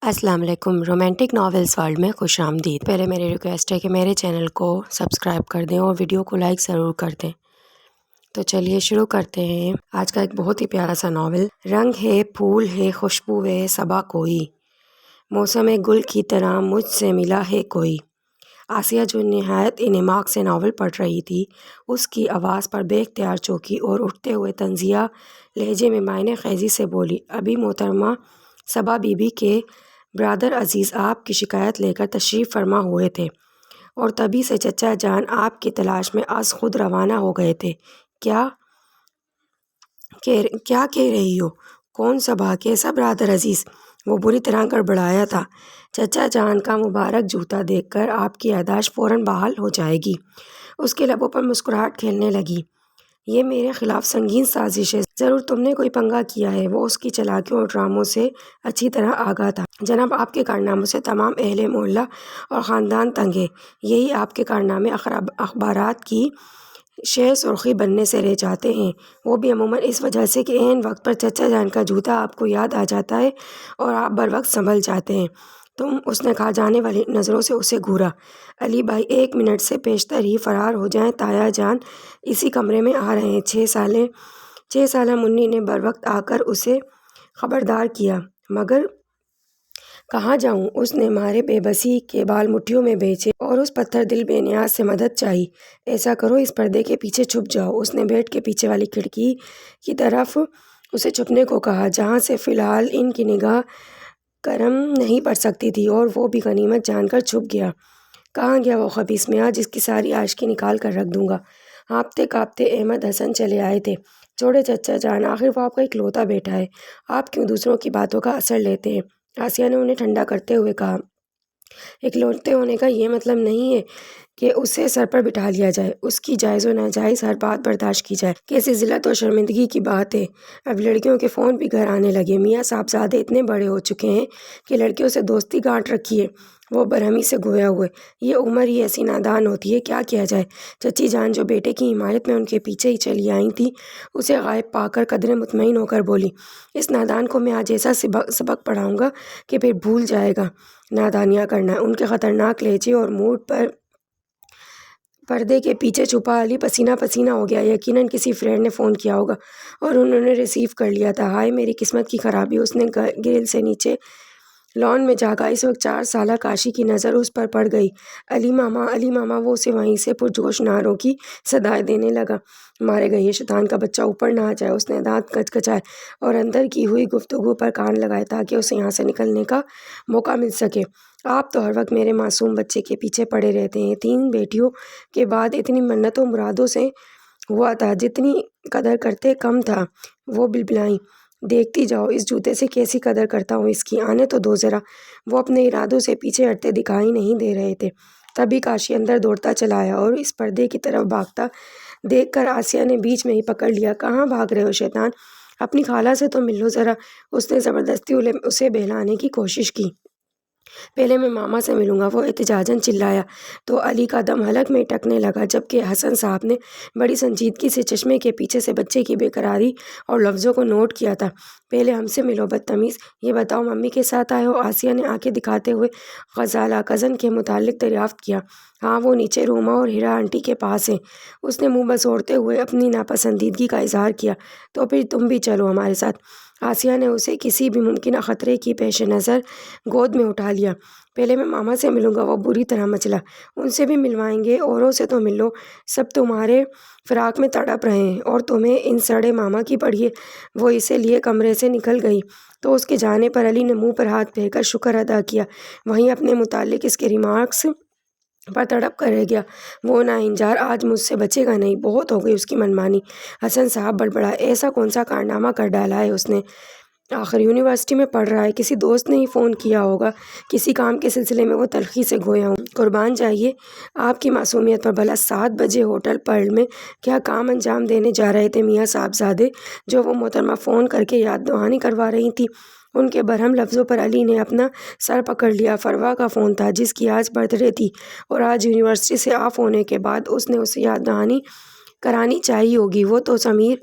السلام علیکم۔ Romantic novels world میں خوش آمدید۔ پہلے میری ریکویسٹ ہے کہ میرے چینل کو سبسکرائب کر دیں اور ویڈیو کو لائک ضرور کر دیں۔ تو چلیے شروع کرتے ہیں آج کا ایک بہت ہی پیارا سا ناول۔ رنگ ہے، پھول ہے، خوشبو ہے، صبا کوئی، موسم گل کی طرح مجھ سے ملا ہے کوئی۔ آسیہ جو نہایت انہماک سے ناول پڑھ رہی تھی، اس کی آواز پر بے اختیار چونکی اور اٹھتے ہوئے طنزیہ لہجے میں معنی خیزی سے بولی، ابھی محترمہ صبا بی بی کے برادر عزیز آپ کی شکایت لے کر تشریف فرما ہوئے تھے اور تبھی سے چچا جان آپ کی تلاش میں از خود روانہ ہو گئے تھے۔ کیا کہہ رہی ہو؟ کون صبا؟ کیسا برادر عزیز؟ وہ بری طرح گڑبڑایا تھا۔ چچا جان کا مبارک جوتا دیکھ کر آپ کی یادداشت فوراً بحال ہو جائے گی۔ اس کے لبوں پر مسکراہٹ کھیلنے لگی۔ یہ میرے خلاف سنگین سازش ہے، ضرور تم نے کوئی پنگا کیا ہے۔ وہ اس کی چالاکیوں اور ڈراموں سے اچھی طرح آگاہ تھا۔ جناب، آپ کے کارناموں سے تمام اہل محلہ اور خاندان تنگ ہے۔ یہی آپ کے کارنامے اخبارات کی شہ سرخی بننے سے رہ جاتے ہیں، وہ بھی عموماً اس وجہ سے کہ عین وقت پر چچا جان کا جوتا آپ کو یاد آ جاتا ہے اور آپ بروقت سنبھل جاتے ہیں۔ تم، اس نے کہا جانے والی نظروں سے اسے گھورا۔ علی بھائی 1 منٹ سے پیشتر ہی فرار ہو جائیں، تایا جان اسی کمرے میں آ رہے ہیں۔ 6 سالہ منی نے بروقت آ کر اسے خبردار کیا۔ مگر کہاں جاؤں؟ اس نے مارے بے بسی کے بال مٹھیوں میں بھیجے اور اس پتھر دل بے نیاز سے مدد چاہی۔ ایسا کرو، اس پردے کے پیچھے چھپ جاؤ۔ اس نے بیڈ کے پیچھے والی کھڑکی کی طرف اسے چھپنے کو کہا، جہاں سے فی الحال ان کی نگاہ کرم نہیں پڑ سکتی تھی، اور وہ بھی غنیمت جان کر چھپ گیا۔ کہاں گیا وہ خبیث میاں جس کی ساری عاشقی نکال کر رکھ دوں گا؟ ہانپتے کانپتے احمد حسن چلے آئے تھے۔ چھوڑے چچا جان، آخر وہ آپ کا اکلوتا بیٹا ہے، آپ کیوں دوسروں کی باتوں کا اثر لیتے ہیں؟ آسیہ نے انہیں ٹھنڈا کرتے ہوئے کہا، اکلوتے ہونے کا یہ مطلب نہیں ہے کہ اسے سر پر بٹھا لیا جائے، اس کی جائز و ناجائز ہر بات برداشت کی جائے۔ کیسی ذلت و شرمندگی کی بات ہے۔ اب لڑکیوں کے فون بھی گھر آنے لگے۔ میاں صاحبزادے اتنے بڑے ہو چکے ہیں کہ لڑکیوں سے دوستی گانٹ رکھی ہے۔ وہ برہمی سے گویا ہوئے، یہ عمر ہی ایسی نادان ہوتی ہے، کیا کیا جائے؟ چچی جان جو بیٹے کی حمایت میں ان کے پیچھے ہی چلی آئی تھی، اسے غائب پا کر قدرے مطمئن ہو کر بولی، اس نادان کو میں آج ایسا سبق پڑھاؤں گا کہ پھر بھول جائے گا نادانیاں کرنا۔ ان کے خطرناک لہجے اور موڈ پر پردے کے پیچھے چھپا علی پسینہ پسینہ ہو گیا۔ یقیناً کسی فرینڈ نے فون کیا ہوگا اور انہوں نے ریسیو کر لیا تھا۔ ہائے میری قسمت کی خرابی! اس نے گریل سے نیچے لان میں جھانکا۔ اس وقت 4 سالہ کاشی کی نظر اس پر پڑ گئی۔ علی ماما، علی ماما! وہ اسے وہیں سے پرجوش نعروں کی صدائیں دینے لگا۔ مارے گئے، یہ شیطان کا بچہ اوپر نہ آ جائے! اس نے دانت کچکچائے اور اندر کی ہوئی گفتگو پر کان لگائے تاکہ اسے یہاں سے نکلنے کا موقع مل سکے۔ آپ تو ہر وقت میرے معصوم بچے کے پیچھے پڑے رہتے ہیں۔ 3 بیٹیوں کے بعد اتنی منتوں مرادوں سے ہوا تھا، جتنی قدر کرتے کم تھا۔ وہ بلبلائیں، دیکھتی جاؤ اس جوتے سے کیسی قدر کرتا ہوں اس کی، آنے تو دو ذرا۔ وہ اپنے ارادوں سے پیچھے ہٹتے دکھائی نہیں دے رہے تھے۔ تبھی کاشی اندر دوڑتا چلا آیا اور اس پردے کی طرف بھاگتا دیکھ کر آسیہ نے بیچ میں ہی پکڑ لیا۔ کہاں بھاگ رہے ہو شیطان؟ اپنی خالہ سے تو مل لو ذرا۔ اس نے زبردستی اسے بہلانے کی کوشش کی۔ پہلے میں ماما سے ملوں گا، وہ احتجاجاً چلایا تو علی کا دم حلق میں اٹکنے لگا، جبکہ حسن صاحب نے بڑی سنجیدگی سے چشمے کے پیچھے سے بچے کی بے قراری اور لفظوں کو نوٹ کیا تھا۔ پہلے ہم سے ملو بدتمیز! یہ بتاؤ ممی کے ساتھ آئے ہو؟ آسیہ نے آنکھیں دکھاتے ہوئے غزالہ کزن کے متعلق دریافت کیا۔ ہاں، وہ نیچے روما اور ہیرا آنٹی کے پاس ہیں۔ اس نے منہ بسوڑتے ہوئے اپنی ناپسندیدگی کا اظہار کیا۔ تو پھر تم بھی چلو ہمارے ساتھ۔ آسیہ نے اسے کسی بھی ممکنہ خطرے کی پیش نظر گود میں اٹھا لیا۔ پہلے میں ماما سے ملوں گا، وہ بری طرح مچلا۔ ان سے بھی ملوائیں گے، اوروں سے تو مل لو، سب تمہارے فراق میں تڑپ رہے ہیں اور تمہیں ان سڑے ماما کی پڑی ہے۔ وہ اسے لیے کمرے سے نکل گئی تو اس کے جانے پر علی نے منہ پر ہاتھ پھیر کر شکر ادا کیا، وہیں اپنے متعلق اس کے ریمارکس پر تڑپ کر رہ گیا۔ وہ ناہنجار آج مجھ سے بچے گا نہیں، بہت ہو گئی اس کی منمانی۔ حسن صاحب بڑبڑائے، ایسا کون سا کارنامہ کر ڈالا ہے اس نے؟ آخر یونیورسٹی میں پڑھ رہا ہے، کسی دوست نے ہی فون کیا ہوگا، کسی کام کے سلسلے میں وہ تلخی سے گویا ہوں۔ قربان جائیے آپ کی معصومیت پر، بھلا 7 بجے ہوٹل پرل میں کیا کام انجام دینے جا رہے تھے میاں صاحبزادے، جو وہ محترمہ فون کر کے یاد دہانی کروا رہی تھی؟ ان کے برہم لفظوں پر علی نے اپنا سر پکڑ لیا۔ فروا کا فون تھا، جس کی آج برتھ ڈے تھی اور آج یونیورسٹی سے آف ہونے کے بعد اس نے اسے یاد دہانی کرانی چاہیے ہوگی۔ وہ تو ضمیر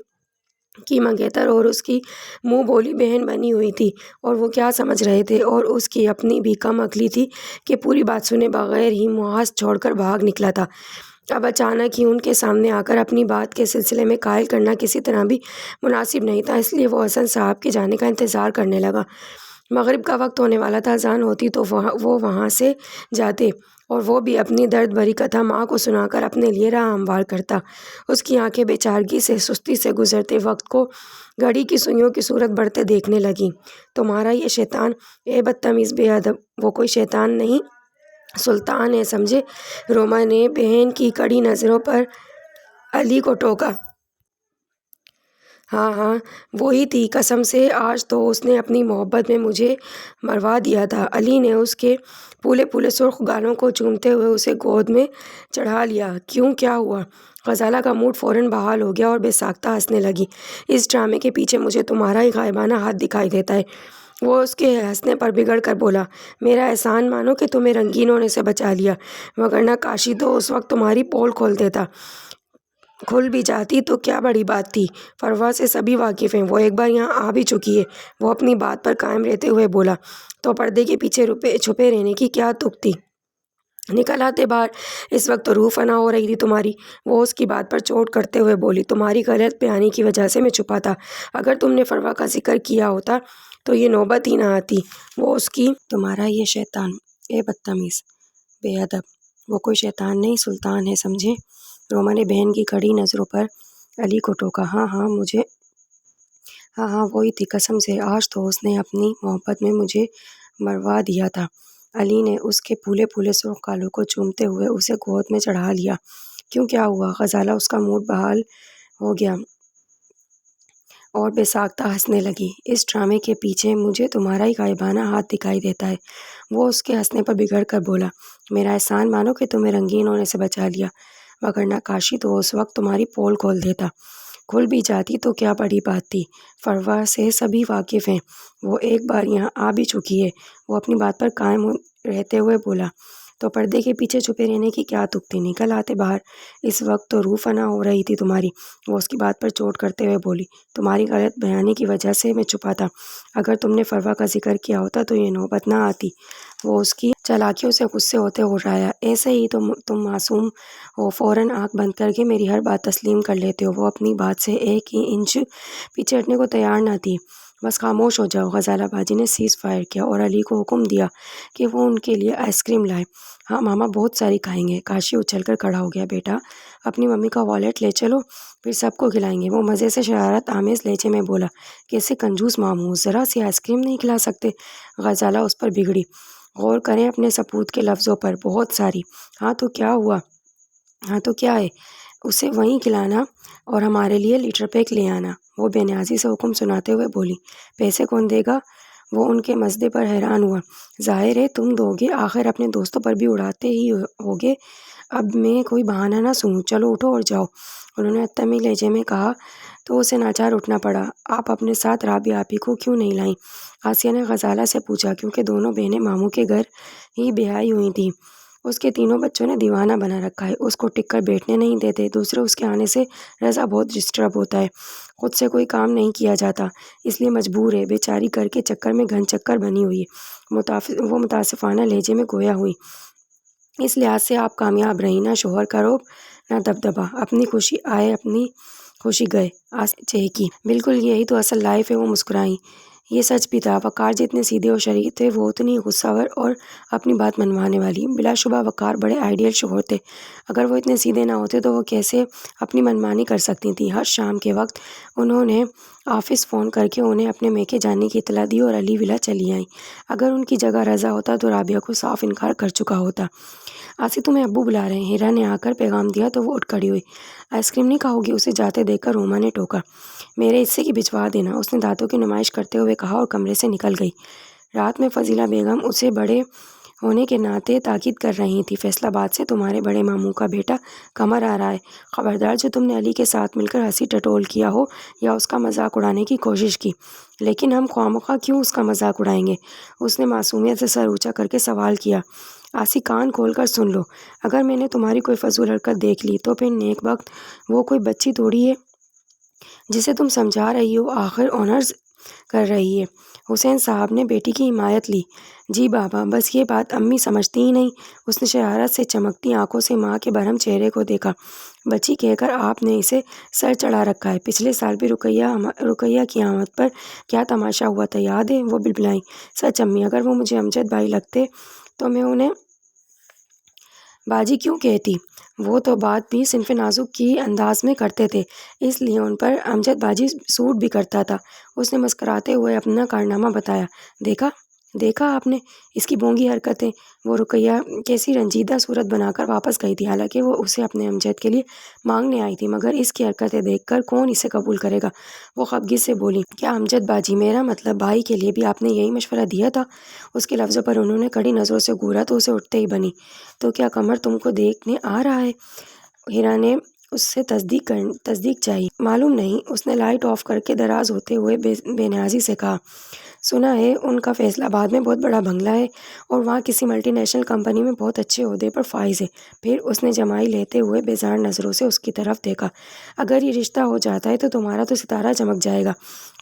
کی منگیتر اور اس کی منہ بولی بہن بنی ہوئی تھی، اور وہ کیا سمجھ رہے تھے، اور اس کی اپنی بھی کم عقلی تھی کہ پوری بات سنے بغیر ہی محاذ چھوڑ کر بھاگ نکلا تھا۔ اب اچانک ہی ان کے سامنے آ کر اپنی بات کے سلسلے میں قائل کرنا کسی طرح بھی مناسب نہیں تھا، اس لیے وہ حسن صاحب کے جانے کا انتظار کرنے لگا۔ مغرب کا وقت ہونے والا تھا، اذان ہوتی تو وہ وہاں سے جاتے اور وہ بھی اپنی درد بھری کتھا ماں کو سنا کر اپنے لیے راہ ہموار کرتا۔ اس کی آنکھیں بے چارگی سے سستی سے گزرتے وقت کو گھڑی کی سوئیوں کی صورت بڑھتے دیکھنے لگیں۔ تمہارا یہ شیطان، اے بدتمیز بے ادب، وہ کوئی شیطان نہیں، سلطان ہے سمجھے؟ روما نے بہن کی کڑی نظروں پر علی کو ٹوکا۔ ہاں ہاں وہی تھی، قسم سے آج تو اس نے اپنی محبت میں مجھے مروا دیا تھا۔ علی نے اس کے پھولے پھولے سرخ گالوں کو چومتے ہوئے اسے گود میں چڑھا لیا۔ کیوں، کیا ہوا؟ غزالہ کا موڈ فوراً بحال ہو گیا اور بے ساختہ ہنسنے لگی۔ اس ڈرامے کے پیچھے مجھے تمہارا ہی غائبانہ ہاتھ دکھائی دیتا ہے۔ وہ اس کے ہنسنے پر بگڑ کر بولا، میرا احسان مانو کہ تمہیں رنگین ہونے سے بچا لیا، وگرنہ کاشی تو اس وقت تمہاری پول کھول دیتا۔ کھل بھی جاتی تو کیا بڑی بات تھی، فروا سے سبھی واقف ہیں، وہ ایک بار یہاں آ بھی چکی ہے۔ وہ اپنی بات پر قائم رہتے ہوئے بولا، تو پردے کے پیچھے چھپے رہنے کی کیا تک تھی؟ نکل آتے باہر، اس وقت تو روح فنا ہو رہی تھی تمہاری۔ وہ اس کی بات پر چوٹ کرتے ہوئے بولی، تمہاری غلط بیانی کی وجہ سے میں چھپا تھا، اگر تم نے فروا کا ذکر کیا ہوتا تو یہ نوبت ہی نہ آتی۔ وہ اس کی تمہارا یہ شیطان، اے بدتمیز بے ادب، وہ کوئی شیطان نہیں، سلطان ہے سمجھے؟ روما نے بہن کی کڑی نظروں پر علی کو ٹوکا۔ ہاں ہاں وہی تھی، قسم سے آج تو اس نے اپنی محبت میں مجھے مروا دیا تھا۔ علی نے اس کے پھولے پھولے سرخ گالوں کو چومتے ہوئے اسے گود میں چڑھا لیا۔ کیوں، کیا ہوا؟ غزالہ اس کا موڈ بحال ہو گیا اور بے ساختہ ہنسنے لگی۔ اس ڈرامے کے پیچھے مجھے تمہارا ہی غائبانہ ہاتھ دکھائی دیتا ہے۔ وہ اس کے ہنسنے پر بگڑ کر بولا، میرا احسان مانو کہ تمہیں رنگین ہونے سے بچا لیا، وگرنہ کاشی تو اس وقت تمہاری پول کھول دیتا۔ کھل بھی جاتی تو کیا بڑی بات تھی، فروا سے سبھی واقف ہیں، وہ ایک بار یہاں آ بھی چکی ہے۔ وہ اپنی بات پر قائم رہتے ہوئے بولا، تو پردے کے پیچھے چھپے رہنے کی کیا تک تھی؟ نکل آتے باہر، اس وقت تو روح فنا ہو رہی تھی تمہاری۔ وہ اس کی بات پر چوٹ کرتے ہوئے بولی، تمہاری غلط بیانی کی وجہ سے میں چھپا تھا، اگر تم نے فروا کا ذکر کیا ہوتا تو یہ نوبت نہ آتی۔ وہ اس کی چالاکیوں سے غصے ہوتے ہرایا، ایسے ہی تم معصوم ہو، فوراً آنکھ بند کر کے میری ہر بات تسلیم کر لیتے ہو۔ وہ اپنی بات سے ایک ہی انچ پیچھے ہٹنے کو تیار نہ تھی۔ بس خاموش ہو جاؤ۔ غزالہ باجی نے سیز فائر کیا اور علی کو حکم دیا کہ وہ ان کے لیے آئس کریم لائے۔ ہاں ماما، بہت ساری کھائیں گے۔ کاشی اچھل کر کھڑا ہو گیا، بیٹا اپنی ممی کا والیٹ لے چلو، پھر سب کو کھلائیں گے۔ وہ مزے سے شرارت آمیز لہجے میں بولا، کیسے کنجوس ماموں، ذرا سی آئس کریم نہیں کھلا سکتے؟ غزالہ اس پر بگڑی، غور کریں اپنے سپوت کے لفظوں پر، بہت ساری۔ ہاں تو کیا ہوا؟ ہاں تو کیا ہے، اسے وہیں کھلانا اور ہمارے لیے لیٹر پیک لے آنا۔ وہ بے نیازی سے حکم سناتے ہوئے بولی، پیسے کون دے گا؟ وہ ان کے مزدے پر حیران ہوا۔ ظاہر ہے تم دو گے، آخر اپنے دوستوں پر بھی اڑاتے ہی ہوگے۔ اب میں کوئی بہانہ نہ سنوں، چلو اٹھو اور جاؤ۔ انہوں نے حتمی لہجے میں کہا تو اسے ناچار اٹھنا پڑا۔ آپ اپنے ساتھ رابعہ آپی کو کیوں نہیں لائیں؟ آسیہ نے غزالہ سے پوچھا۔ کیونکہ دونوں بہنیں ماموں کے گھر ہی بیاہی ہوئی تھیں، اس کے تینوں بچوں نے دیوانہ بنا رکھا ہے، اس کو ٹک کر بیٹھنے نہیں دیتے، دوسرے اس کے آنے سے رضا بہت ڈسٹرب ہوتا ہے، خود سے کوئی کام نہیں کیا جاتا، اس لیے مجبور ہے، بیچاری گھر کے چکر میں گھن چکر بنی ہوئی ہے۔ وہ متاسفانہ لہجے میں گویا ہوئی، اس لحاظ سے آپ کامیاب رہیں، نہ شوہر کا رعب نہ دبدبہ، اپنی خوشی آئے اپنی خوشی گئے۔ آسیہ چہکی، بالکل یہی تو اصل لائف ہے۔ وہ مسکرائیں۔ یہ سچ بھی تھا، وقار جتنے سیدھے اور شریف تھے وہ اتنی غصہ ور اور اپنی بات منوانے والی۔ بلا شبہ وقار بڑے آئیڈیل شوہر تھے، اگر وہ اتنے سیدھے نہ ہوتے تو وہ کیسے اپنی منمانی کر سکتی تھیں؟ ہر شام کے وقت انہوں نے آفس فون کر کے انہیں اپنے میکے جانے کی اطلاع دی اور علی ولا چلی آئیں۔ اگر ان کی جگہ رضا ہوتا تو رابعہ کو صاف انکار کر چکا ہوتا۔ آسی، تمہیں ابو بلا رہے ہیں، ہیرا نے آ کر پیغام دیا تو وہ اٹھ کھڑی ہوئی۔ آئس کریم نہیں کھاؤ گی؟ اسے جاتے دیکھ کر روما نے ٹوکا۔ میرے حصے کی بھجوا دینا، اس نے دانتوں کی نمائش کرتے ہوئے کہا اور کمرے سے نکل گئی۔ رات میں فضیلہ بیگم اسے بڑے ہونے کے ناطے تاکید کر رہی تھی، فیصل آباد سے تمہارے بڑے ماموں کا بیٹا قمر آ رہا ہے، خبردار جو تم نے علی کے ساتھ مل کر ہنسی ٹٹول کیا ہو یا اس کا مذاق اڑانے کی کوشش کی۔ لیکن ہم خواہ کیوں اس کا مذاق اڑائیں گے؟ اس نے معصومیت سے سر اونچا کر کے سوال کیا۔ آسی، کان کھول کر سن لو، اگر میں نے تمہاری کوئی فضول حرکت دیکھ لی تو پھر نیک بخت وہ کوئی بچی تھوڑی ہے جسے تم سمجھا رہی ہو آخر آنرز کر رہی ہے۔ حسین صاحب نے بیٹی کی حمایت لی۔ جی بابا، بس یہ بات امی سمجھتی ہی نہیں۔ اس نے شرارت سے چمکتی آنکھوں سے ماں کے برہم چہرے کو دیکھا۔ بچی کہہ کر آپ نے اسے سر چڑھا رکھا ہے۔ پچھلے سال بھی رقیہ کی آمد پر کیا تماشا ہوا تھا یاد ہے؟ وہ بلبلائیں۔ سچ امی، اگر وہ مجھے امجد بھائی لگتے تو میں انہیں باجی کیوں کہتی؟ وہ تو بات بھی صنف نازک کی انداز میں کرتے تھے، اس لیے ان پر امجد باجی سوٹ بھی کرتا تھا۔ اس نے مسکراتے ہوئے اپنا کارنامہ بتایا۔ دیکھا آپ نے اس کی بونگی حرکتیں؟ وہ رقیہ کیسی رنجیدہ صورت بنا کر واپس گئی تھی، حالانکہ وہ اسے اپنے امجد کے لیے مانگنے آئی تھی، مگر اس کی حرکتیں دیکھ کر کون اسے قبول کرے گا؟ وہ خفگی سے بولی، کیا امجد باجی، میرا مطلب بھائی کے لیے بھی آپ نے یہی مشورہ دیا تھا؟ اس کے لفظوں پر انہوں نے کڑی نظروں سے گھورا تو اسے اٹھتے ہی بنی۔ تو کیا قمر تم کو دیکھنے آ رہا ہے؟ ہیرا نے اس سے تصدیق چاہی۔ معلوم نہیں، اس نے لائٹ آف کر کے دراز ہوتے ہوئے بے نیازی سے کہا۔ سنا ہے ان کا فیصل آباد میں بہت بڑا بنگلہ ہے اور وہاں کسی ملٹی نیشنل کمپنی میں بہت اچھے عہدے پر فائز ہے۔ پھر اس نے جمائی لیتے ہوئے بیزار نظروں سے اس کی طرف دیکھا۔ اگر یہ رشتہ ہو جاتا ہے تو تمہارا تو ستارہ چمک جائے گا،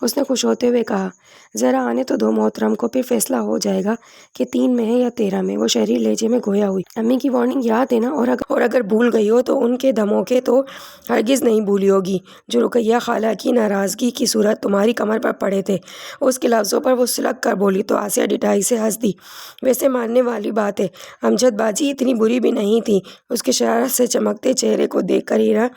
اس نے خوش ہوتے ہوئے کہا۔ ذرا آنے تو دو محترم کو، پھر فیصلہ ہو جائے گا کہ 3 میں ہے یا 13 میں۔ وہ شہری لہجے میں گویا ہوئی۔ امی کی وارننگ یاد ہے نا؟ اور اگر بھول گئی ہو تو ان کے دھموکے تو ہرگز نہیں بھولی ہوگی جو رقیہ خالہ کی ناراضگی کی صورت تمہاری کمر پر پڑے تھے۔ اس کے لفظوں پر وہ سلک کر بولی تو آسیہ ڈٹائی سے ہنس دی۔ ویسے ماننے والی بات ہے، امجد باجی اتنی بری بھی نہیں تھی۔ اس کے شرارت سے چمکتے چہرے کو دیکھ کر ہیرا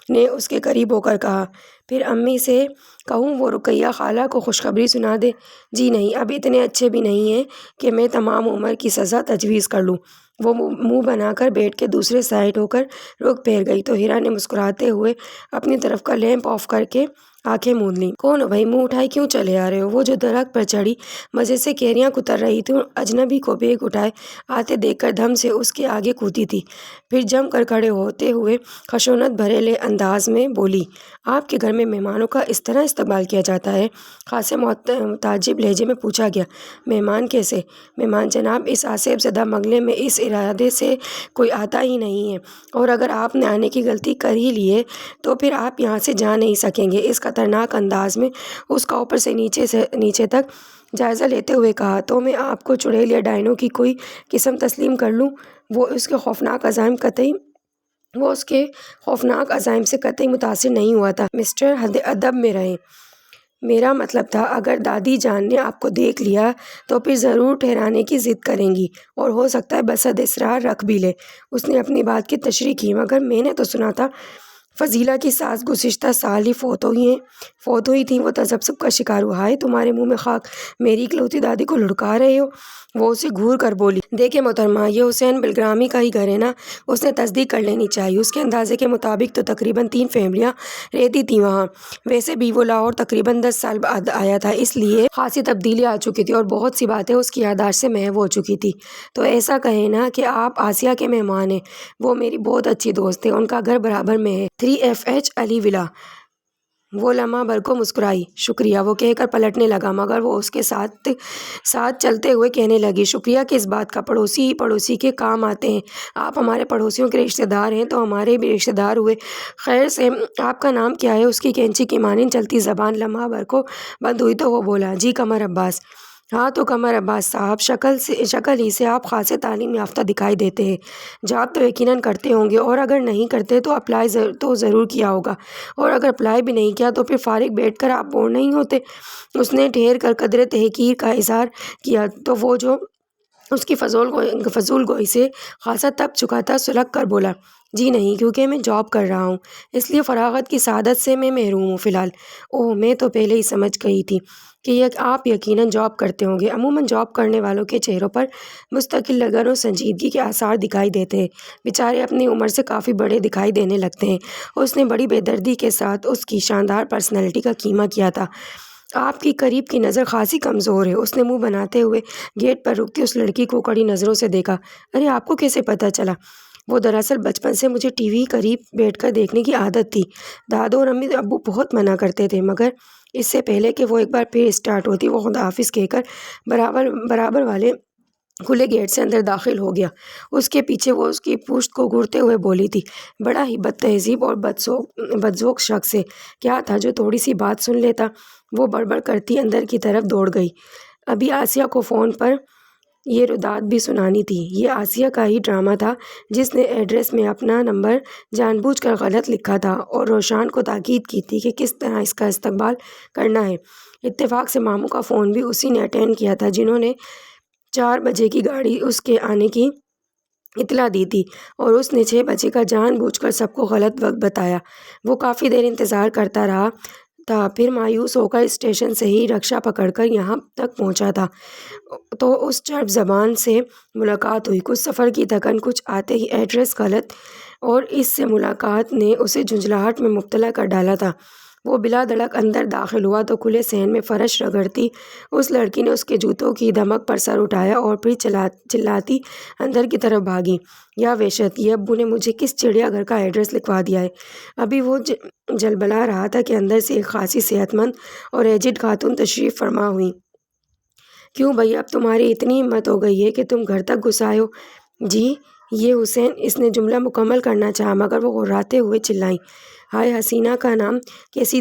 نے اس کے قریب ہو کر کہا۔ پھر امی سے کہوں وہ رقیہ خالہ کو خوشخبری سنا دے؟ جی نہیں، اب اتنے اچھے بھی نہیں ہیں کہ میں تمام عمر کی سزا تجویز کر لوں۔ وہ منہ بنا کر بیڈ کے دوسرے سائڈ ہو کر رخ پھیر گئی تو ہیرا نے مسکراتے ہوئے اپنی طرف کا لیمپ آف کر کے آنکھیں موند لیں۔ کون ہو بھائی؟ منہ اٹھائے کیوں چلے آ رہے ہو؟ وہ جو درخت پر چڑھی مزے سے کیریاں کتر رہی تھی، اجنبی کو بیگ اٹھائے آتے دیکھ کر دھم سے اس کے آگے کودی تھی۔ پھر جم کر کھڑے ہوتے ہوئے خشونت بھرے انداز میں بولی، آپ کے گھر میں مہمانوں کا اس طرح استقبال کیا جاتا ہے؟ خاصے متعجب لہجے میں پوچھا گیا۔ مہمان کیسے؟ مہمان جناب، اس آسیب زدہ بنگلے میں اس ارادے سے کوئی آتا ہی نہیں ہے، اور اگر آپ نے آنے کی غلطی کر ہی لی ہے تو پھر آپ یہاں سے جا نہیں سکیں گے۔ اس خطرناک انداز میں اس کا اوپر سے نیچے تک جائزہ لیتے ہوئے کہا۔ تو میں آپ کو چڑیل یا ڈائنوں کی کوئی قسم تسلیم کر لوں؟ وہ اس کے خوفناک عزائم سے قطعی متاثر نہیں ہوا تھا۔ مسٹر حد ادب میں رہیں۔ میرا مطلب تھا اگر دادی جان نے آپ کو دیکھ لیا تو پھر ضرور ٹھہرانے کی ضد کریں گی اور ہو سکتا ہے بسد اصرار رکھ بھی لے۔ اس نے اپنی بات کی تشریح کی، مگر میں نے تو سنا تھا فضیلہ کی ساس گزشتہ سال ہی فوت ہوئی تھیں۔ وہ تذبذب کا شکار ہوا۔ ہائے تمہارے منہ میں خاک، میری اکلوتی دادی کو لڑکا رہے ہو؟ وہ اسے گھور کر بولی۔ دیکھیں محترمہ، یہ حسین بلگرامی کا ہی گھر ہے نا؟ اس نے تصدیق کر لینی چاہیے۔ اس کے اندازے کے مطابق تو تقریباً 3 فیملیاں رہتی تھیں وہاں۔ ویسے بھی وہ لاہور تقریباً 10 سال بعد آیا تھا، اس لیے خاصی تبدیلی آ چکی تھی اور بہت سی باتیں اس کی یادداشت سے محو ہو چکی تھی۔ تو ایسا کہیں نا کہ آپ آسیہ کے مہمان ہیں۔ وہ میری بہت اچھی دوست ہے، ان کا گھر برابر میں ہے، 3FH علی ولا۔ وہ لمحہ بھر کو مسکرائی۔ شکریہ، وہ کہہ کر پلٹنے لگا، مگر وہ اس کے ساتھ چلتے ہوئے کہنے لگی، شکریہ کس بات کا؟ پڑوسی ہی پڑوسی کے کام آتے ہیں۔ آپ ہمارے پڑوسیوں کے رشتہ دار ہیں تو ہمارے بھی رشتہ دار ہوئے۔ خیر سے آپ کا نام کیا ہے؟ اس کی کینچی کی مانند چلتی زبان لمحہ بھر کو بند ہوئی تو وہ بولا، جی قمر عباس۔ ہاں تو قمر عباس صاحب، شکل ہی سے آپ خاصے تعلیم یافتہ دکھائی دیتے ہیں۔ جاب تو یقیناً کرتے ہوں گے، اور اگر نہیں کرتے تو اپلائی تو ضرور کیا ہوگا، اور اگر اپلائی بھی نہیں کیا تو پھر فارغ بیٹھ کر آپ بور نہیں ہوتے؟ اس نے ٹھہر کر قدرے تحقیر کا اظہار کیا تو وہ جو اس کی فضول گوئی سے خاصا تپ چکا تھا سلک کر بولا، جی نہیں، کیونکہ میں جاب کر رہا ہوں، اس لیے فراغت کی سعادت سے میں محروم ہوں فی الحال۔ اوہ، میں تو پہلے ہی سمجھ گئی تھی کہ آپ یقیناً جاب کرتے ہوں گے۔ عموماً جاب کرنے والوں کے چہروں پر مستقل لگن اور سنجیدگی کے آثار دکھائی دیتے ہیں، بیچارے اپنی عمر سے کافی بڑے دکھائی دینے لگتے ہیں۔ اس نے بڑی بے دردی کے ساتھ اس کی شاندار پرسنالٹی کا کیما کیا تھا۔ آپ کی قریب کی نظر خاصی کمزور ہے۔ اس نے منہ بناتے ہوئے گیٹ پر رکتی اس لڑکی کو کڑی نظروں سے دیکھا۔ ارے آپ کو کیسے پتہ چلا؟ وہ دراصل بچپن سے مجھے ٹی وی قریب بیٹھ کر دیکھنے کی عادت تھی۔ دادو اور امی ابو بہت منع کرتے تھے، مگر اس سے پہلے کہ وہ ایک بار پھر اسٹارٹ ہوتی، وہ خدا حافظ کہہ کر برابر والے کھلے گیٹ سے اندر داخل ہو گیا۔ اس کے پیچھے وہ اس کی پشت کو گھورتے ہوئے بولی تھی، بڑا ہی بد تہذیب اور بدذوق شخص ہے، کیا تھا جو تھوڑی سی بات سن لیتا۔ وہ بڑبڑ کرتی اندر کی طرف دوڑ گئی۔ ابھی آسیہ کو فون پر یہ ردات بھی سنانی تھی۔ یہ آسیہ کا ہی ڈرامہ تھا جس نے ایڈریس میں اپنا نمبر جان بوجھ کر غلط لکھا تھا اور روشان کو تاکید کی تھی کہ کس طرح اس کا استقبال کرنا ہے۔ اتفاق سے ماموں کا فون بھی اسی نے اٹینڈ کیا تھا جنہوں نے 4 بجے کی گاڑی اس کے آنے کی اطلاع دی تھی، اور اس نے 6 بجے کا جان بوجھ کر سب کو غلط وقت بتایا۔ وہ کافی دیر انتظار کرتا رہا تھا، پھر مایوس ہو کر اسٹیشن سے ہی رکشہ پکڑ کر یہاں تک پہنچا تھا تو اس چرب زبان سے ملاقات ہوئی۔ کچھ سفر کی تھکن، کچھ آتے ہی ایڈریس غلط، اور اس سے ملاقات نے اسے جھنجھلاہٹ میں مبتلا کر ڈالا تھا۔ وہ بلا دھڑک اندر داخل ہوا تو کھلے صحن میں فرش رگڑتی اس لڑکی نے اس کے جوتوں کی دھمک پر سر اٹھایا اور پھر چلاتی اندر کی طرف بھاگی۔ یا وحشت! یہ ابو نے مجھے کس چڑیا گھر کا ایڈریس لکھوا دیا ہے۔ ابھی وہ جلبلا رہا تھا کہ اندر سے ایک خاصی صحت مند اور ایجڈ خاتون تشریف فرما ہوئی۔ کیوں بھئی، اب تمہاری اتنی ہمت ہو گئی ہے کہ تم گھر تک گھس آئے ہو؟ جی یہ حسین، اس نے جملہ مکمل کرنا چاہا مگر وہ غراتے ہوئے چلائیں، ہائے حسینہ کا نام کیسی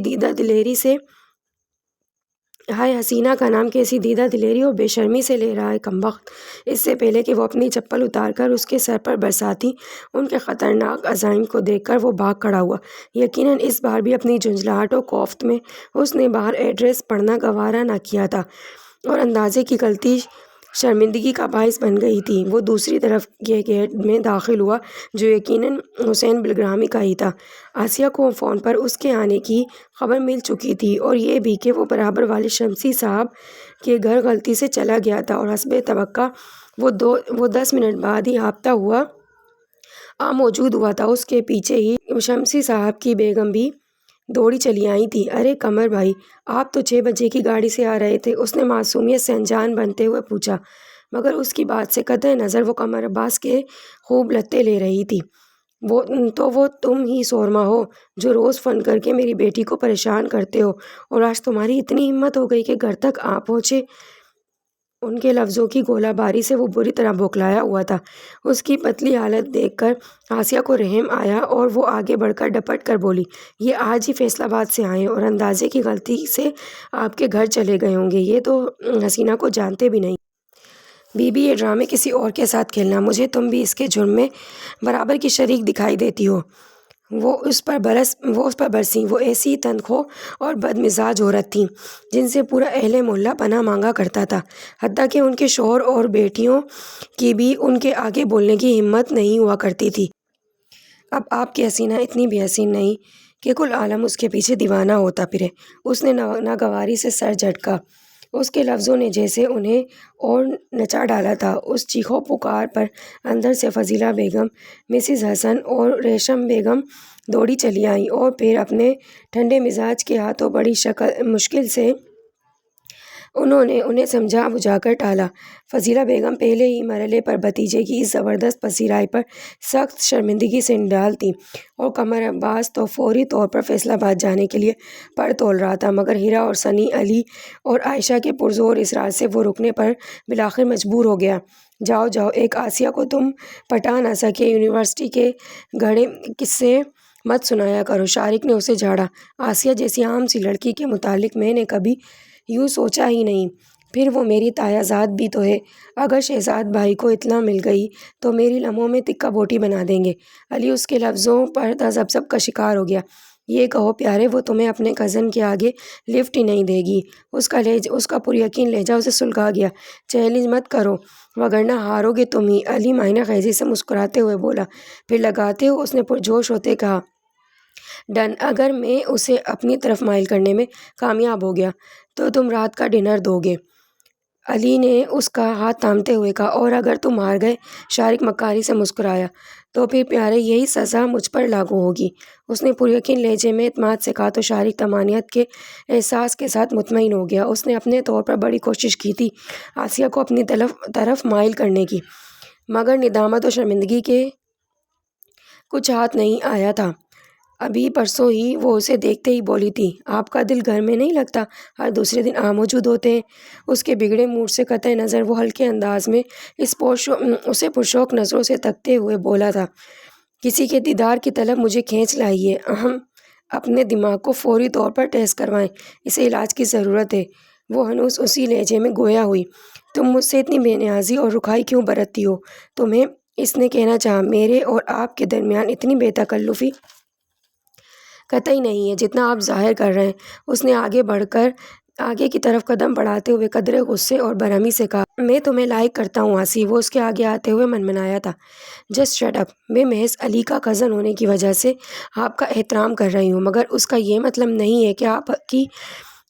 دیدہ دلیری اور بے شرمی سے لے رہا ہے کمبخت۔ اس سے پہلے کہ وہ اپنی چپل اتار کر اس کے سر پر برساتی ان کے خطرناک عزائم کو دیکھ کر وہ بھاگ کھڑا ہوا۔ یقیناً اس بار بھی اپنی جھنجھلاہٹ و کوفت میں اس نے باہر ایڈریس پڑھنا گوارا نہ کیا تھا، اور اندازے کی غلطی شرمندگی کا باعث بن گئی تھی۔ وہ دوسری طرف کے گیٹ میں داخل ہوا جو یقیناً حسین بلگرامی کا ہی تھا۔ آسیہ کو فون پر اس کے آنے کی خبر مل چکی تھی، اور یہ بھی کہ وہ برابر والے شمسی صاحب کے گھر غلطی سے چلا گیا تھا، اور حسب توقع وہ 10 منٹ بعد ہی ہاپتا ہوا موجود ہوا تھا۔ اس کے پیچھے ہی شمسی صاحب کی بیگم بھی دوڑی چلی آئی تھی۔ ارے قمر بھائی، آپ تو 6 بجے کی گاڑی سے آ رہے تھے، اس نے معصومیت سے انجان بنتے ہوئے پوچھا، مگر اس کی بات سے قطع نظر وہ قمر عباس کے خوب لتے لے رہی تھی۔ وہ تم ہی سورما ہو جو روز فون کر کے میری بیٹی کو پریشان کرتے ہو، اور آج تمہاری اتنی ہمت ہو گئی کہ گھر تک آ پہنچے۔ ان کے لفظوں کی گولہ باری سے وہ بری طرح بوکھلایا ہوا تھا۔ اس کی پتلی حالت دیکھ کر آسیہ کو رحم آیا اور وہ آگے بڑھ کر ڈپٹ کر بولی، یہ آج ہی فیصل آباد سے آئے ہیں اور اندازے کی غلطی سے آپ کے گھر چلے گئے ہوں گے۔ یہ تو حسینہ کو جانتے بھی نہیں۔ بی بی، یہ ڈرامے کسی اور کے ساتھ کھیلنا، مجھے تم بھی اس کے جرم میں برابر کی شریک دکھائی دیتی ہو۔ وہ اس پر برسیں۔ وہ ایسی تندخو اور بد مزاج عورت تھیں جن سے پورا اہل محلہ پناہ مانگا کرتا تھا، حتیٰ کہ ان کے شوہر اور بیٹیوں کی بھی ان کے آگے بولنے کی ہمت نہیں ہوا کرتی تھی۔ اب آپ کی حسینہ اتنی بھی حسین نہیں کہ کل عالم اس کے پیچھے دیوانہ ہوتا پھرے۔ اس نے ناگواری سے سر جھٹکا۔ اس کے لفظوں نے جیسے انہیں اور نچا ڈالا تھا۔ اس چیخ و پکار پر اندر سے فضیلہ بیگم، مسز حسن اور ریشم بیگم دوڑی چلی آئیں، اور پھر اپنے ٹھنڈے مزاج کے ہاتھوں بڑی مشکل سے انہوں نے انہیں سمجھا بجھا کر ٹالا۔ فضیلہ بیگم پہلے ہی مرحلے پر بھتیجے کی اس زبردست پذیرائی پر سخت شرمندگی سے نڈال تھیں، اور قمر عباس تو فوری طور پر فیصل آباد جانے کے لیے پر تول رہا تھا، مگر ہیرا اور سنی، علی اور عائشہ کے پرزور اصرار سے وہ رکنے پر بالآخر مجبور ہو گیا۔ جاؤ جاؤ، ایک آسیہ کو تم پٹا نہ سکے یونیورسٹی کے گھڑے قصے مت سنایا کرو۔ شارق نے اسے جھاڑا۔ آسیہ جیسی عام سی لڑکی کے متعلق میں نے کبھی یوں سوچا ہی نہیں۔ پھر وہ میری تایا ذات بھی تو ہے۔ اگر شہزاد بھائی کو اطلاع مل گئی تو میری لمحوں میں تکہ بوٹی بنا دیں گے۔ علی اس کے لفظوں پر تذبذب کا شکار ہو گیا۔ یہ کہو پیارے، وہ تمہیں اپنے کزن کے آگے لفٹ ہی نہیں دے گی۔ اس کا پر یقین لہجہ اسے سلجھا گیا۔ چیلنج مت کرو وگرنہ ہارو گے تم ہی، علی معنی خیزی سے مسکراتے ہوئے بولا۔ پھر لگاتے ہو؟ اس نے پرجوش ہوتے کہا۔ ڈن، اگر میں اسے اپنی طرف مائل کرنے میں کامیاب ہو گیا تو تم رات کا ڈنر دو گے، علی نے اس کا ہاتھ تھامتے ہوئے کہا۔ اور اگر تم ہار گئے؟ شارق مکاری سے مسکرایا۔ تو پھر پیارے یہی سزا مجھ پر لاگو ہوگی، اس نے پر یقین لہجے میں اعتماد سے کہا۔ تو شارق طمانینت کے احساس کے ساتھ مطمئن ہو گیا۔ اس نے اپنے طور پر بڑی کوشش کی تھی آسیہ کو اپنی طرف مائل کرنے کی، مگر ندامت و شرمندگی کے کچھ ہاتھ نہیں آیا تھا۔ ابھی پرسوں ہی وہ اسے دیکھتے ہی بولی تھی، آپ کا دل گھر میں نہیں لگتا، ہر دوسرے دن موجود ہوتے ہیں۔ اس کے بگڑے موڈ سے قطع نظر وہ ہلکے انداز میں اسے پرشوق نظروں سے تکتے ہوئے بولا تھا، کسی کے دیدار کی طلب مجھے کھینچ لائی ہے، ہم اپنے دماغ کو فوری طور پر ٹیسٹ کروائیں، اسے علاج کی ضرورت ہے۔ وہ ہنوز اسی لہجے میں گویا ہوئی، تم مجھ سے اتنی بے نیازی اور رکھائی کیوں برتتی ہو؟ تمہیں، اس نے کہنا چاہا، میرے اور آپ کے درمیان اتنی بے تکلفی قطعی نہیں ہے جتنا آپ ظاہر کر رہے ہیں۔ اس نے آگے بڑھ کر آگے کی طرف قدم بڑھاتے ہوئے قدرے غصے اور برہمی سے کہا، میں تمہیں لائک کرتا ہوں آسی۔ وہ اس کے آگے آتے ہوئے منمنایا تھا، جسٹ شٹ اپ، میں محض علی کا کزن ہونے کی وجہ سے آپ کا احترام کر رہی ہوں، مگر اس کا یہ مطلب نہیں ہے کہ آپ کی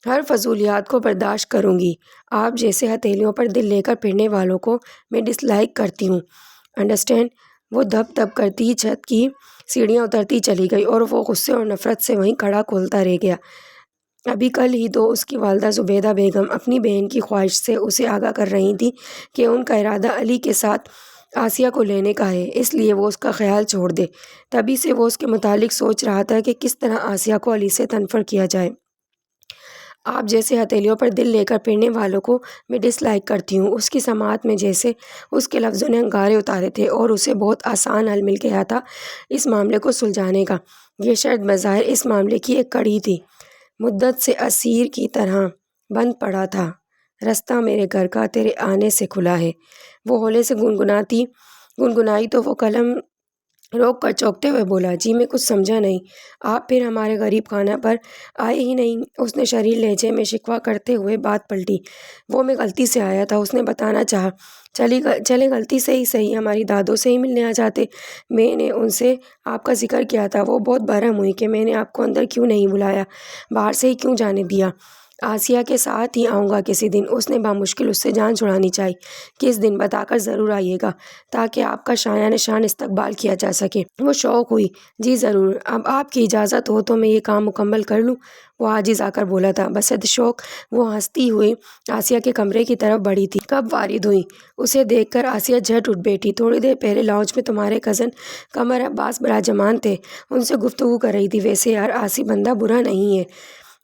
ہر فضولیات کو برداشت کروں گی۔ آپ جیسے ہتھیلیوں پر دل لے کر پھرنے والوں کو میں ڈس لائک کرتی ہوں، انڈرسٹینڈ؟ وہ دھپ دھپ کرتی چھت کی سیڑھیاں اترتی چلی گئی اور وہ غصے اور نفرت سے وہیں کھڑا کھولتا رہ گیا۔ ابھی کل ہی تو اس کی والدہ زبیدہ بیگم اپنی بہن کی خواہش سے اسے آگاہ کر رہی تھی کہ ان کا ارادہ علی کے ساتھ آسیہ کو لینے کا ہے، اس لیے وہ اس کا خیال چھوڑ دے۔ تبھی سے وہ اس کے متعلق سوچ رہا تھا کہ کس طرح آسیہ کو علی سے تنفر کیا جائے۔ آپ جیسے ہتھیلیوں پر دل لے کر پھرنے والوں کو میں ڈس لائک کرتی ہوں، اس کی سماعت میں جیسے اس کے لفظوں نے انگارے اتارے تھے اور اسے بہت آسان حل مل گیا تھا اس معاملے کو سلجھانے کا۔ یہ شرط بظاہر اس معاملے کی ایک کڑی تھی، مدت سے اسیر کی طرح بند پڑا تھا۔ رستہ میرے گھر کا تیرے آنے سے کھلا ہے، وہ ہولے سے گنگنائی تو وہ قلم روک کر چونکتے ہوئے بولا، جی میں کچھ سمجھا نہیں، آپ پھر ہمارے غریب خانہ پر آئے ہی نہیں؟ اس نے شریر لہجے میں شکوہ کرتے ہوئے بات پلٹی، وہ میں غلطی سے آیا تھا، اس نے بتانا چاہا۔ چلے غلطی سے ہی صحیح، ہماری دادوں سے ہی ملنے آ جاتے، میں نے ان سے آپ کا ذکر کیا تھا، وہ بہت برہم ہوئی کہ میں نے آپ کو اندر کیوں نہیں بلایا، باہر سے ہی کیوں جانے دیا۔ آسیہ کے ساتھ ہی آؤں گا کسی دن، اس نے بامشکل اس سے جان چھڑانی چاہی۔ کس دن؟ بتا کر ضرور آئیے گا تاکہ آپ کا شایان شان استقبال کیا جا سکے۔ وہ شوق ہوئی، جی ضرور، اب آپ کی اجازت ہو تو میں یہ کام مکمل کر لوں، وہ عاجز آ کر بولا تھا۔ بصد شوق وہ ہنستی ہوئی آسیہ کے کمرے کی طرف بڑھی تھی، کب وارد ہوئی۔ اسے دیکھ کر آسیہ جھٹ اٹھ بیٹھی، تھوڑی دیر پہلے لاؤنج میں تمہارے کزن قمر عباس براجمان تھے، ان سے گفتگو کر رہی تھی، ویسے یار آسی بندہ برا نہیں ہے۔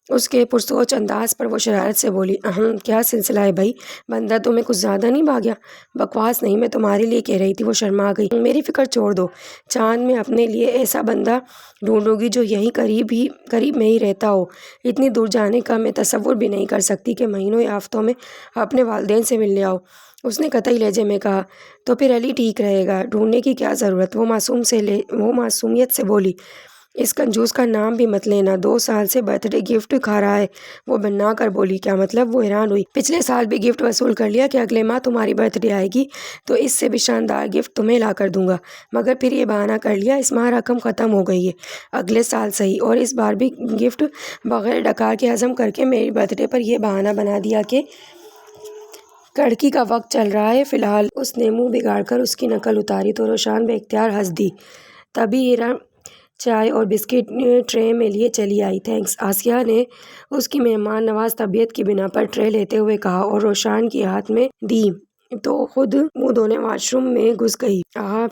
اس کے پرسوچ انداز پر وہ شرارت سے بولی، کیا سلسلہ ہے بھائی، بندہ تمہیں کچھ زیادہ نہیں بھاگیا؟ بکواس نہیں، میں تمہارے لیے کہہ رہی تھی۔ وہ شرما گئی، میری فکر چھوڑ دو، چاند میں اپنے لیے ایسا بندہ ڈھونڈوں گی جو یہیں قریب میں ہی رہتا ہو، اتنی دور جانے کا میں تصور بھی نہیں کر سکتی کہ مہینوں یا ہفتوں میں اپنے والدین سے ملنے آؤ۔ اس نے قطعی لہجے میں کہا، تو پھر علی ٹھیک رہے گا، ڈھونڈنے کی کیا ضرورت؟ وہ معصومیت سے بولی، اس کنجوس کا نام بھی مت لینا، 2 سال سے برتھ ڈے گفٹ کھا رہا ہے۔ وہ بنا کر بولی، کیا مطلب؟ وہ حیران ہوئی، پچھلے سال بھی گفٹ وصول کر لیا کہ اگلے ماہ تمہاری برتھ ڈے آئے گی تو اس سے بھی شاندار گفٹ تمہیں لا کر دوں گا، مگر پھر یہ بہانہ کر لیا اس ماہ رقم ختم ہو گئی ہے، اگلے سال صحیح، اور اس بار بھی گفٹ بغیر ڈکار کے ہضم کر کے میری برتھ ڈے پر یہ بہانہ بنا دیا کہ کڑکی کا وقت چل رہا ہے۔ فی الحال اس نے منہ بگاڑ کر اس کی نقل اتاری تو روشان بے اختیار ہنس دی۔ تبھی ہیرا چائے اور بسکٹ ٹرے میں لیے چلی آئی۔ تھینکس، آسیہ نے اس کی مہمان نواز طبیعت کی بنا پر ٹرے لیتے ہوئے کہا اور روشان کے ہاتھ میں دی تو خود منہ دھونے واش روم میں گھس گئی۔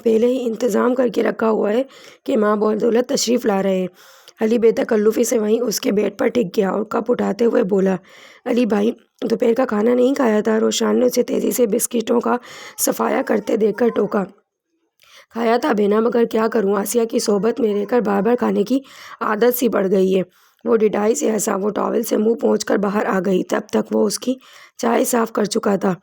پہلے ہی انتظام کر کے رکھا ہوا ہے کہ ماں بدولت تشریف لا رہے ہیں۔ علی بے تکلفی سے وہیں اس کے بیڈ پر ٹک گیا اور کپ اٹھاتے ہوئے بولا، علی بھائی دوپہر کا کھانا نہیں کھایا تھا؟ روشان نے اسے تیزی سے بسکٹوں کا صفایا کرتے دیکھ کر ٹوکا۔ کھایا تھا بینا، مگر کیا کروں، آسیہ کی صحبت میں رہ کر بار بار کھانے کی عادت سی پڑ گئی ہے۔ وہ ڈھٹائی سے ہنسا، وہ ٹاول سے منہ پونچھ کر باہر آ گئی، تب تک وہ اس کی چائے صاف کر چکا تھا۔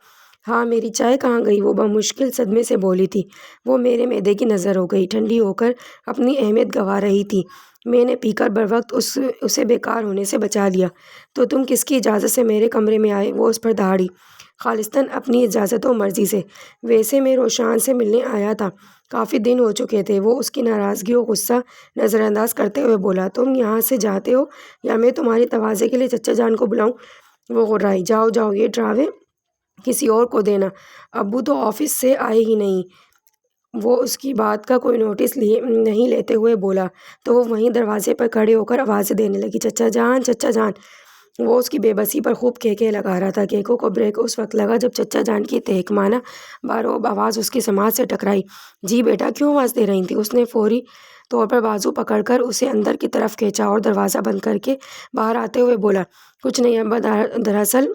ہاں میری چائے کہاں گئی؟ وہ بمشکل صدمے سے بولی تھی، وہ میرے معدے کی نظر ہو گئی، ٹھنڈی ہو کر اپنی اہمیت گنوا رہی تھی، میں نے پی کر بروقت اسے بیکار ہونے سے بچا لیا۔ تو تم کس کی اجازت سے میرے کمرے میں آئے؟ وہ اس پر دہاڑی، خالصتاً اپنی اجازت و مرضی سے، ویسے میں روشان سے ملنے آیا تھا، کافی دن ہو چکے تھے۔ وہ اس کی ناراضگی و غصہ نظر انداز کرتے ہوئے بولا، تم یہاں سے جاتے ہو یا میں تمہاری تواضع کے لیے چچا جان کو بلاؤں؟ وہ غرائی، جاؤ یہ ڈراوے کسی اور کو دینا، ابو تو آفس سے آئے ہی نہیں۔ وہ اس کی بات کا کوئی نوٹس نہیں لیتے ہوئے بولا تو وہ وہیں دروازے پر کھڑے ہو کر آوازیں دینے لگی، چچا جان چچا جان۔ وہ اس کی بے بسی پر خوب کہکہے لگا رہا تھا۔ کہکوں کو بریک اس وقت لگا جب چچا جان کی تحقمانہ باروب آواز اس کی سماعت سے ٹکرائی۔ جی بیٹا، کیوں آواز دے رہی تھی؟ اس نے فوری طور پر بازو پکڑ کر اسے اندر کی طرف کھینچا اور دروازہ بند کر کے باہر آتے ہوئے بولا، کچھ نہیں ابا، دراصل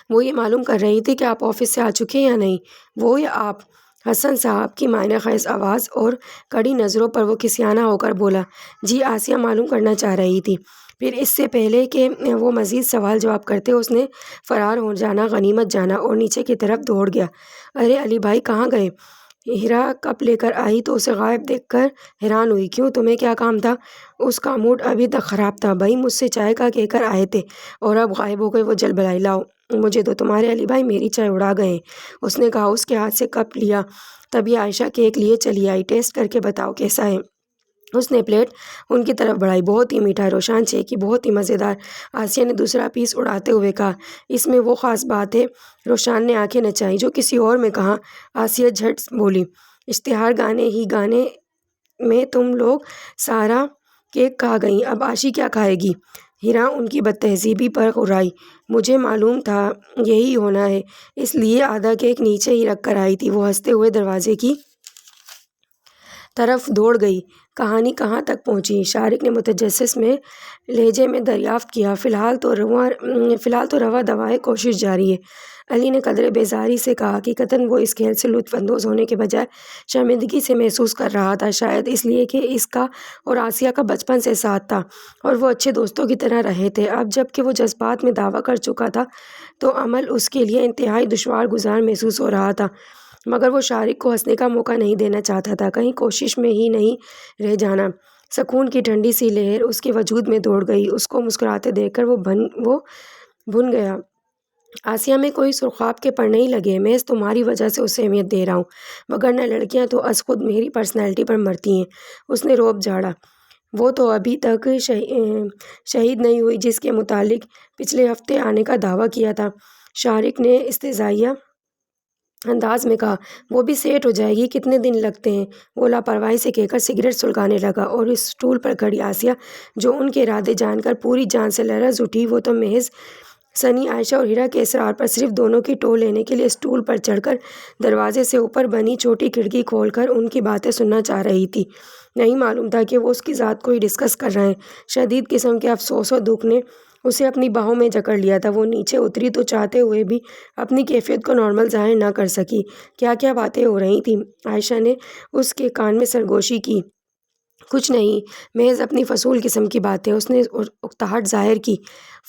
وہ یہ معلوم کر رہی تھی کہ آپ آفس سے آ چکے یا نہیں۔ وہ یا آپ؟ حسن صاحب کی معنی خیز آواز اور کڑی نظروں پر وہ کسیانہ ہو کر بولا، جی آسیہ معلوم کرنا چاہ رہی تھی۔ پھر اس سے پہلے کہ وہ مزید سوال جواب کرتے اس نے فرار ہو جانا غنیمت جانا اور نیچے کی طرف دوڑ گیا۔ ارے علی بھائی کہاں گئے؟ ہیرا کپ لے کر آئی تو اسے غائب دیکھ کر حیران ہوئی۔ کیوں، تمہیں کیا کام تھا؟ اس کا موڈ ابھی تک خراب تھا۔ بھائی مجھ سے چائے کا کہہ کر آئے تھے اور اب غائب ہو گئے۔ وہ جل بلائی، لاؤ مجھے دو، تمہارے علی بھائی میری چائے اڑا گئے ہیں، اس نے کہا۔ اس کے ہاتھ سے کپ لیا۔ تبھی عائشہ کیک لیے چلی آئی۔ ٹیسٹ کر کے بتاؤ کیسا ہے؟ اس نے پلیٹ ان کی طرف بڑھائی۔ بہت ہی میٹھا، روشان چینی، بہت ہی مزیدار، آسیہ نے دوسرا پیس اڑاتے ہوئے کہا۔ اس میں وہ خاص بات ہے؟ روشان نے آنکھیں نچائیں۔ جو کسی اور میں کہاں؟ آسیہ جھٹ بولی۔ اشتہار گانے ہی گانے میں تم لوگ سارا کیک کھا گئیں، اب عاشی کیا کھائے گی؟ ہیرا ان کی بد تہذیبی پر غرائی۔ مجھے معلوم تھا یہی ہونا ہے، اس لیے آدھا کیک نیچے ہی رکھ کر آئی تھی۔ وہ ہنستے ہوئے دروازے کی طرف دوڑ گئی۔ کہانی کہاں تک پہنچی؟ شارق نے متجسس میں لہجے میں دریافت کیا۔ فی الحال تو رواں دواں کوشش جاری ہے، علی نے قدرے بیزاری سے کہا۔ حقیقتاً وہ اس کھیل سے لطف اندوز ہونے کے بجائے شرمندگی سے محسوس کر رہا تھا، شاید اس لیے کہ اس کا اور آسیہ کا بچپن سے ساتھ تھا اور وہ اچھے دوستوں کی طرح رہے تھے۔ اب جب کہ وہ جذبات میں دعویٰ کر چکا تھا تو عمل اس کے لیے انتہائی دشوار گزار محسوس ہو رہا تھا، مگر وہ شارق کو ہنسنے کا موقع نہیں دینا چاہتا تھا، کہیں کوشش میں ہی نہیں رہ جانا۔ سکون کی ٹھنڈی سی لہر اس کے وجود میں دوڑ گئی۔ اس کو مسکراتے دیکھ کر وہ بھن گیا۔ آسیہ میں کوئی سرخاب کے پر نہیں لگے، محض تمہاری وجہ سے اسے اہمیت دے رہا ہوں، وگرنہ لڑکیاں تو از خود میری پرسنالٹی پر مرتی ہیں۔ اس نے رعب جھاڑا۔ وہ تو ابھی تک شہید نہیں ہوئی جس کے متعلق پچھلے ہفتے آنے کا دعویٰ کیا تھا، شارق نے استہزائیہ انداز میں کہا۔ وہ بھی سیٹ ہو جائے گی، کتنے دن لگتے ہیں؟ وہ لاپرواہی سے کہہ کر سگریٹ سلگانے لگا اور اس اسٹول پر کھڑی آسیہ، جو ان کے ارادے جان کر پوری جان سے لرز اٹھی، وہ تو محض سنی، عائشہ اور ہیرا کے اصرار پر صرف دونوں کی ٹو لینے کے لیے اسٹول پر چڑھ کر دروازے سے اوپر بنی چھوٹی کھڑکی کھول کر ان کی باتیں سننا چاہ رہی تھی۔ نہیں معلوم تھا کہ وہ اس کی ذات کو ہی ڈسکس کر رہے ہیں۔ شدید قسم کے افسوس و دکھ نے اسے اپنی باہوں میں جکڑ لیا تھا۔ وہ نیچے اتری تو چاہتے ہوئے بھی اپنی کیفیت کو نارمل ظاہر نہ کر سکی۔ کیا کیا باتیں ہو رہی تھیں؟ عائشہ نے اس کے کان میں سرگوشی کی۔ کچھ نہیں، محض اپنی فضول قسم کی باتیں، اس نے اکتاہٹ ظاہر کی۔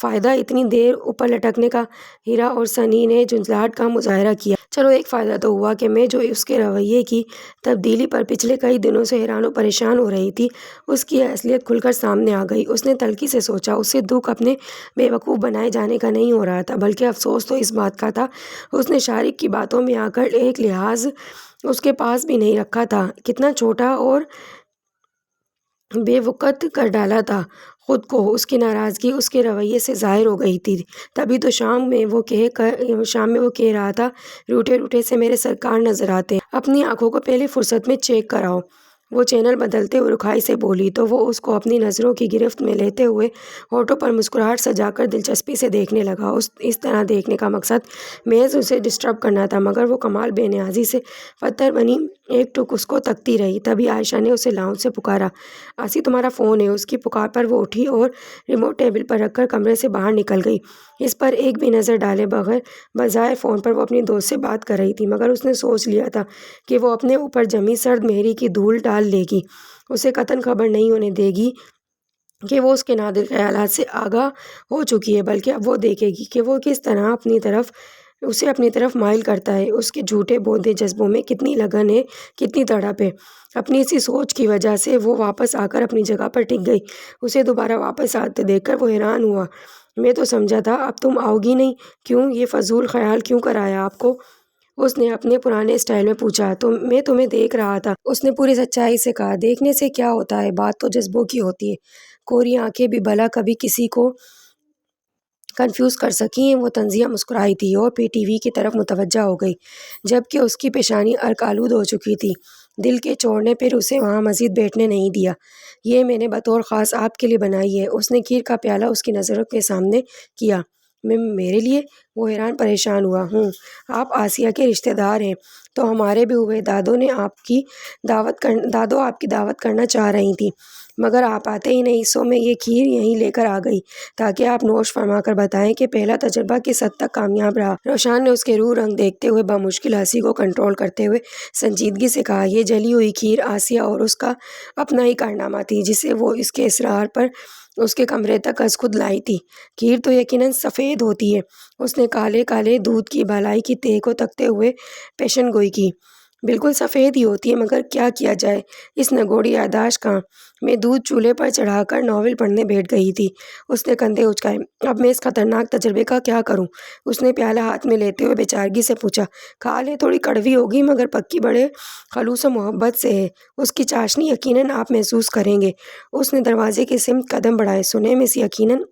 فائدہ اتنی دیر اوپر لٹکنے کا؟ ہیرا اور سنی نے جھنجھلاہٹ کا مظاہرہ کیا۔ چلو ایک فائدہ تو ہوا کہ میں جو اس کے رویے کی تبدیلی پر پچھلے کئی دنوں سے حیران و پریشان ہو رہی تھی، اس کی اصلیت کھل کر سامنے آ گئی۔ اس نے تلخی سے سوچا۔ اسے دکھ اپنے بے وقوف بنائے جانے کا نہیں ہو رہا تھا، بلکہ افسوس تو اس بات کا تھا اس نے شارق کی باتوں میں آ کر ایک لحاظ اس کے پاس بھی نہیں رکھا تھا، کتنا چھوٹا اور بے وقت کر ڈالا تھا خود کو۔ اس کی ناراضگی اس کے رویے سے ظاہر ہو گئی تھی۔ تبھی تو شام میں وہ کہہ رہا تھا، روٹھے روٹھے سے میرے سرکار نظر آتے ہیں، اپنی آنکھوں کو پہلی فرصت میں چیک کراؤ۔ وہ چینل بدلتے ہوئے رکھائی سے بولی تو وہ اس کو اپنی نظروں کی گرفت میں لیتے ہوئے ہونٹوں پر مسکراہٹ سجا کر دلچسپی سے دیکھنے لگا۔ اس طرح دیکھنے کا مقصد محض اسے ڈسٹرب کرنا تھا، مگر وہ کمال بے نیازی سے پتھر بنی ایک ٹک اس کو تکتی رہی۔ تبھی عائشہ نے اسے لاؤنج سے پکارا، آسی تمہارا فون ہے۔ اس کی پکار پر وہ اٹھی اور ریموٹ ٹیبل پر رکھ کر کمرے سے باہر نکل گئی، اس پر ایک بھی نظر ڈالے بغیر۔ بظاہر فون پر وہ اپنی دوست سے بات کر رہی تھی، مگر اس نے سوچ لیا تھا کہ وہ اپنے اوپر جمی سرد مہری کی دھول ڈال لے گی، اسے قطعاً خبر نہیں ہونے دے گی کہ وہ اس کے نادر خیالات سے آگاہ ہو چکی ہے، بلکہ اب وہ دیکھے گی کہ وہ کس طرح اسے اپنی طرف مائل کرتا ہے۔ اس کے جھوٹے بوندے جذبوں میں کتنی لگن ہے، کتنی تڑپ ہے۔ اپنی اسی سوچ کی وجہ سے وہ واپس آ کر اپنی جگہ پر ٹک گئی۔ اسے دوبارہ واپس آتے دیکھ کر وہ حیران ہوا۔ میں تو سمجھا تھا اب تم آؤ گی نہیں، کیوں یہ فضول خیال کیوں کرایا آپ کو؟ اس نے اپنے پرانے اسٹائل میں پوچھا۔ میں تمہیں دیکھ رہا تھا، اس نے پوری سچائی سے کہا۔ دیکھنے سے کیا ہوتا ہے، بات تو جذبوں کی ہوتی ہے۔ کوری آنکھیں بھی بھلا کبھی کسی کو کنفیوز کر سکی ہیں؟ وہ طنزیہ مسکرائی تھی اور پھر ٹی وی کی طرف متوجہ ہو گئی، جبکہ اس کی پیشانی عرق آلود ہو چکی تھی۔ دل کے چور نے پھر اسے وہاں مزید بیٹھنے نہیں دیا۔ یہ میں نے بطور خاص آپ کے لیے بنائی ہے۔ اس نے کھیر کا پیالہ اس کی نظروں کے سامنے کیا۔ میرے لیے؟ وہ حیران پریشان ہوا۔ آپ آسیہ کے رشتہ دار ہیں تو ہمارے بھی ہوئے۔ دادو آپ کی دعوت کرنا چاہ رہی تھی مگر آپ آتے ہی نہیں، سو میں یہ کھیر یہیں لے کر آ گئی تاکہ آپ نوش فرما کر بتائیں کہ پہلا تجربہ کس حد تک کامیاب رہا۔ روشان نے اس کے روح رنگ دیکھتے ہوئے بمشکل ہنسی کو کنٹرول کرتے ہوئے سنجیدگی سے کہا، یہ جلی ہوئی کھیر آسیہ اور اس کا اپنا ہی کارنامہ تھی جسے وہ اس کے اصرار پر اس کے کمرے تک از خود لائی تھی۔ کھیر تو یقیناً سفید ہوتی ہے۔ اس نے کالے کالے دودھ کی بالائی کی تہ کو تکتے ہوئے پیشن گوئی کی۔ بالکل سفید ہی ہوتی ہے مگر کیا کیا جائے، اس نگوڑی یادداشت کا۔ میں دودھ چولہے پر چڑھا کر ناول پڑھنے بیٹھ گئی تھی۔ اس نے کندھے اچکائے۔ اب میں اس خطرناک تجربے کا کیا کروں؟ اس نے پیالہ ہاتھ میں لیتے ہوئے بےچارگی سے پوچھا۔ کھا لیں، تھوڑی کڑوی ہوگی مگر پکی بڑے خلوص و محبت سے ہے۔ اس کی چاشنی یقیناً آپ محسوس کریں گے۔ اس نے دروازے کی سمت قدم بڑھائے۔ سنیں مس، یقیناً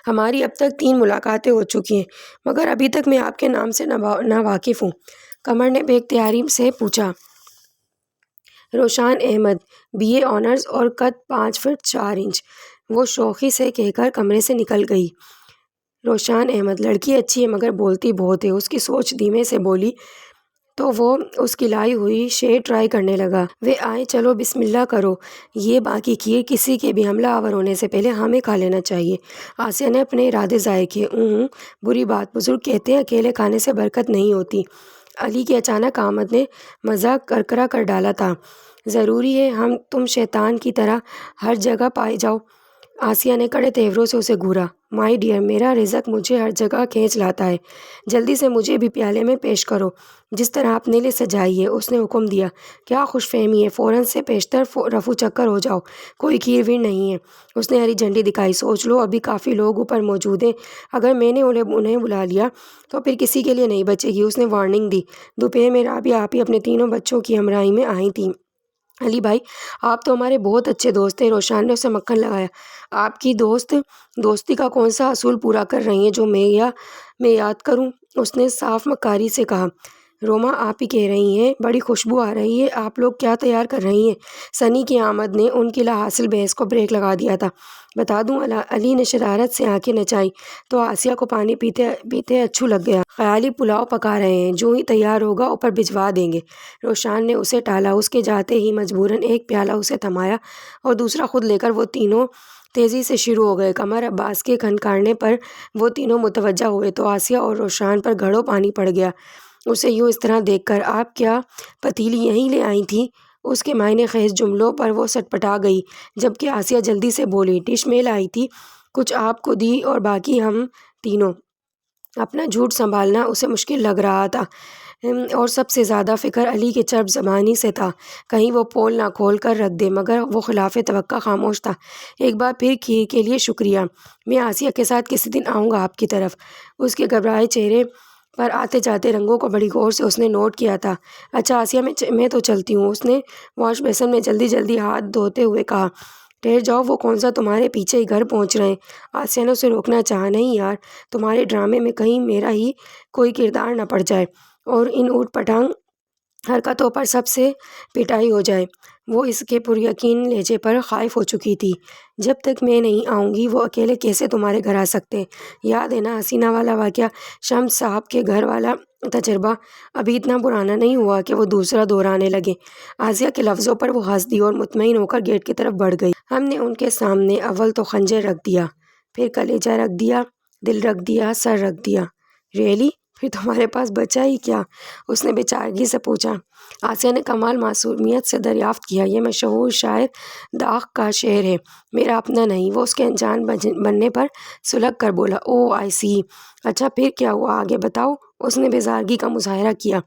ہماری اب تک 3 ملاقاتیں ہو چکی ہیں مگر ابھی تک میں آپ کے نام سے ناواقف ہوں۔ قمر نے بے اختیاری سے پوچھا۔ روشان احمد، BA آنرز اور قد 5 فٹ 4 انچ، وہ شوخی سے کہہ کر کمرے سے نکل گئی۔ روشان احمد، لڑکی اچھی ہے مگر بولتی بہت ہے، اس کی سوچ دھیمے سے بولی تو وہ اس کی لائی ہوئی شے ٹرائی کرنے لگا۔ وہ آئے، چلو بسم اللہ کرو، یہ باقی کھیر کسی کے بھی حملہ آور ہونے سے پہلے ہمیں کھا لینا چاہیے۔ آسیہ نے اپنے ارادے ظاہر کیے۔ بری بات، بزرگ کہتے ہیں اکیلے کھانے سے برکت نہیں ہوتی۔ علی کی اچانک آمد نے مذاق کرکرا کر ڈالا تھا۔ ضروری ہے تم شیطان کی طرح ہر جگہ پائے جاؤ؟ آسیہ نے کڑے تیوروں سے اسے گھورا۔ مائی ڈیئر، میرا رزق مجھے ہر جگہ کھینچ لاتا ہے، جلدی سے مجھے بھی پیالے میں پیش کرو جس طرح آپ نے لے سجائی ہے۔ اس نے حکم دیا۔ کیا خوش فہمی ہے، فوراً سے پیشتر رفو چکر ہو جاؤ، کوئی کھیر ویر نہیں ہے۔ اس نے ہری جھنڈی دکھائی۔ سوچ لو، ابھی کافی لوگ اوپر موجود ہیں، اگر میں نے انہیں بلا لیا تو پھر کسی کے لیے نہیں بچے گی۔ اس نے وارننگ دی۔ دوپہر میں رابعہ آپی اپنے 3 بچوں کی ہمراہی میں آئی تھیں۔ علی بھائی، آپ تو ہمارے بہت اچھے دوست ہیں۔ روشان نے اسے مکھن لگایا۔ آپ کی دوستی کا کون سا اصول پورا کر رہی ہیں جو میں یاد کروں؟ اس نے صاف مکاری سے کہا۔ روما، آپ ہی کہہ رہی ہیں، بڑی خوشبو آ رہی ہے، آپ لوگ کیا تیار کر رہی ہیں؟ سنی کی آمد نے ان کی لاحاصل بحث کو بریک لگا دیا تھا۔ بتا دوں، علی نے شرارت سے آنکھیں نچائیں تو آسیہ کو پانی پیتے اچھو لگ گیا۔ خیالی پلاؤ پکا رہے ہیں، جو ہی تیار ہوگا اوپر بھجوا دیں گے۔ روشان نے اسے ٹالا۔ اس کے جاتے ہی مجبوراً ایک پیالہ اسے تھمایا اور دوسرا خود لے کر وہ تینوں تیزی سے شروع ہو گئے۔ قمر عباس کے کھنکارنے پر وہ تینوں متوجہ ہوئے تو آسیہ اور روشان پر گھڑوں پانی پڑ گیا۔ اسے یوں اس طرح دیکھ کر، آپ کیا پتیلی یہیں لے آئی تھیں؟ اس کے معنی خیز جملوں پر وہ سٹپٹا گئی، جبکہ آسیہ جلدی سے بولی، ڈش میں لائی تھی، کچھ آپ کو دی اور باقی ہم تینوں۔ اپنا جھوٹ سنبھالنا اسے مشکل لگ رہا تھا اور سب سے زیادہ فکر علی کے چرب زبانی سے تھا، کہیں وہ پول نہ کھول کر رکھ دے، مگر وہ خلاف توقع خاموش تھا۔ ایک بار پھر کھیر کے لیے شکریہ، میں آسیہ کے ساتھ کسی دن آؤں گا آپ کی طرف۔ اس کے گھبرائے چہرے پر آتے جاتے رنگوں کو بڑی غور سے اس نے نوٹ کیا تھا۔ اچھا آسیہ، میں تو چلتی ہوں، اس نے واش بیسن میں جلدی جلدی ہاتھ دھوتے ہوئے کہا۔ ٹھہر جاؤ، وہ کون سا تمہارے پیچھے ہی گھر پہنچ رہے ہیں؟ آسیہ نے اسے روکنا چاہا۔ نہیں یار، تمہارے ڈرامے میں کہیں میرا ہی کوئی کردار نہ پڑ جائے اور ان اوٹ پٹانگ حرکتوں پر سب سے پٹائی ہو جائے۔ وہ اس کے پریقین لہجے پر خائف ہو چکی تھی۔ جب تک میں نہیں آؤں گی وہ اکیلے کیسے تمہارے گھر آ سکتے ہیں؟ یاد ہے نا حسینہ والا واقعہ، شمس صاحب کے گھر والا تجربہ؟ ابھی اتنا پرانا نہیں ہوا کہ وہ دوسرا دہرانے لگے۔ آسیہ کے لفظوں پر وہ ہنس دی اور مطمئن ہو کر گیٹ کی طرف بڑھ گئی۔ ہم نے ان کے سامنے اول تو خنجر رکھ دیا، پھر کلیجہ رکھ دیا، دل رکھ دیا، سر رکھ دیا۔ ریئلی؟ پھر تمہارے پاس بچا ہی کیا؟ اس نے بےچارگی سے پوچھا۔ آسیہ نے کمال معصومیت سے دریافت کیا۔ یہ مشہور شاعر داغ کا شعر ہے، میرا اپنا نہیں۔ وہ اس کے انجان بننے پر سلگ کر بولا۔ اوہ آئی سی، اچھا پھر کیا ہوا، آگے بتاؤ۔ اس نے بیزارگی کا مظاہرہ کیا۔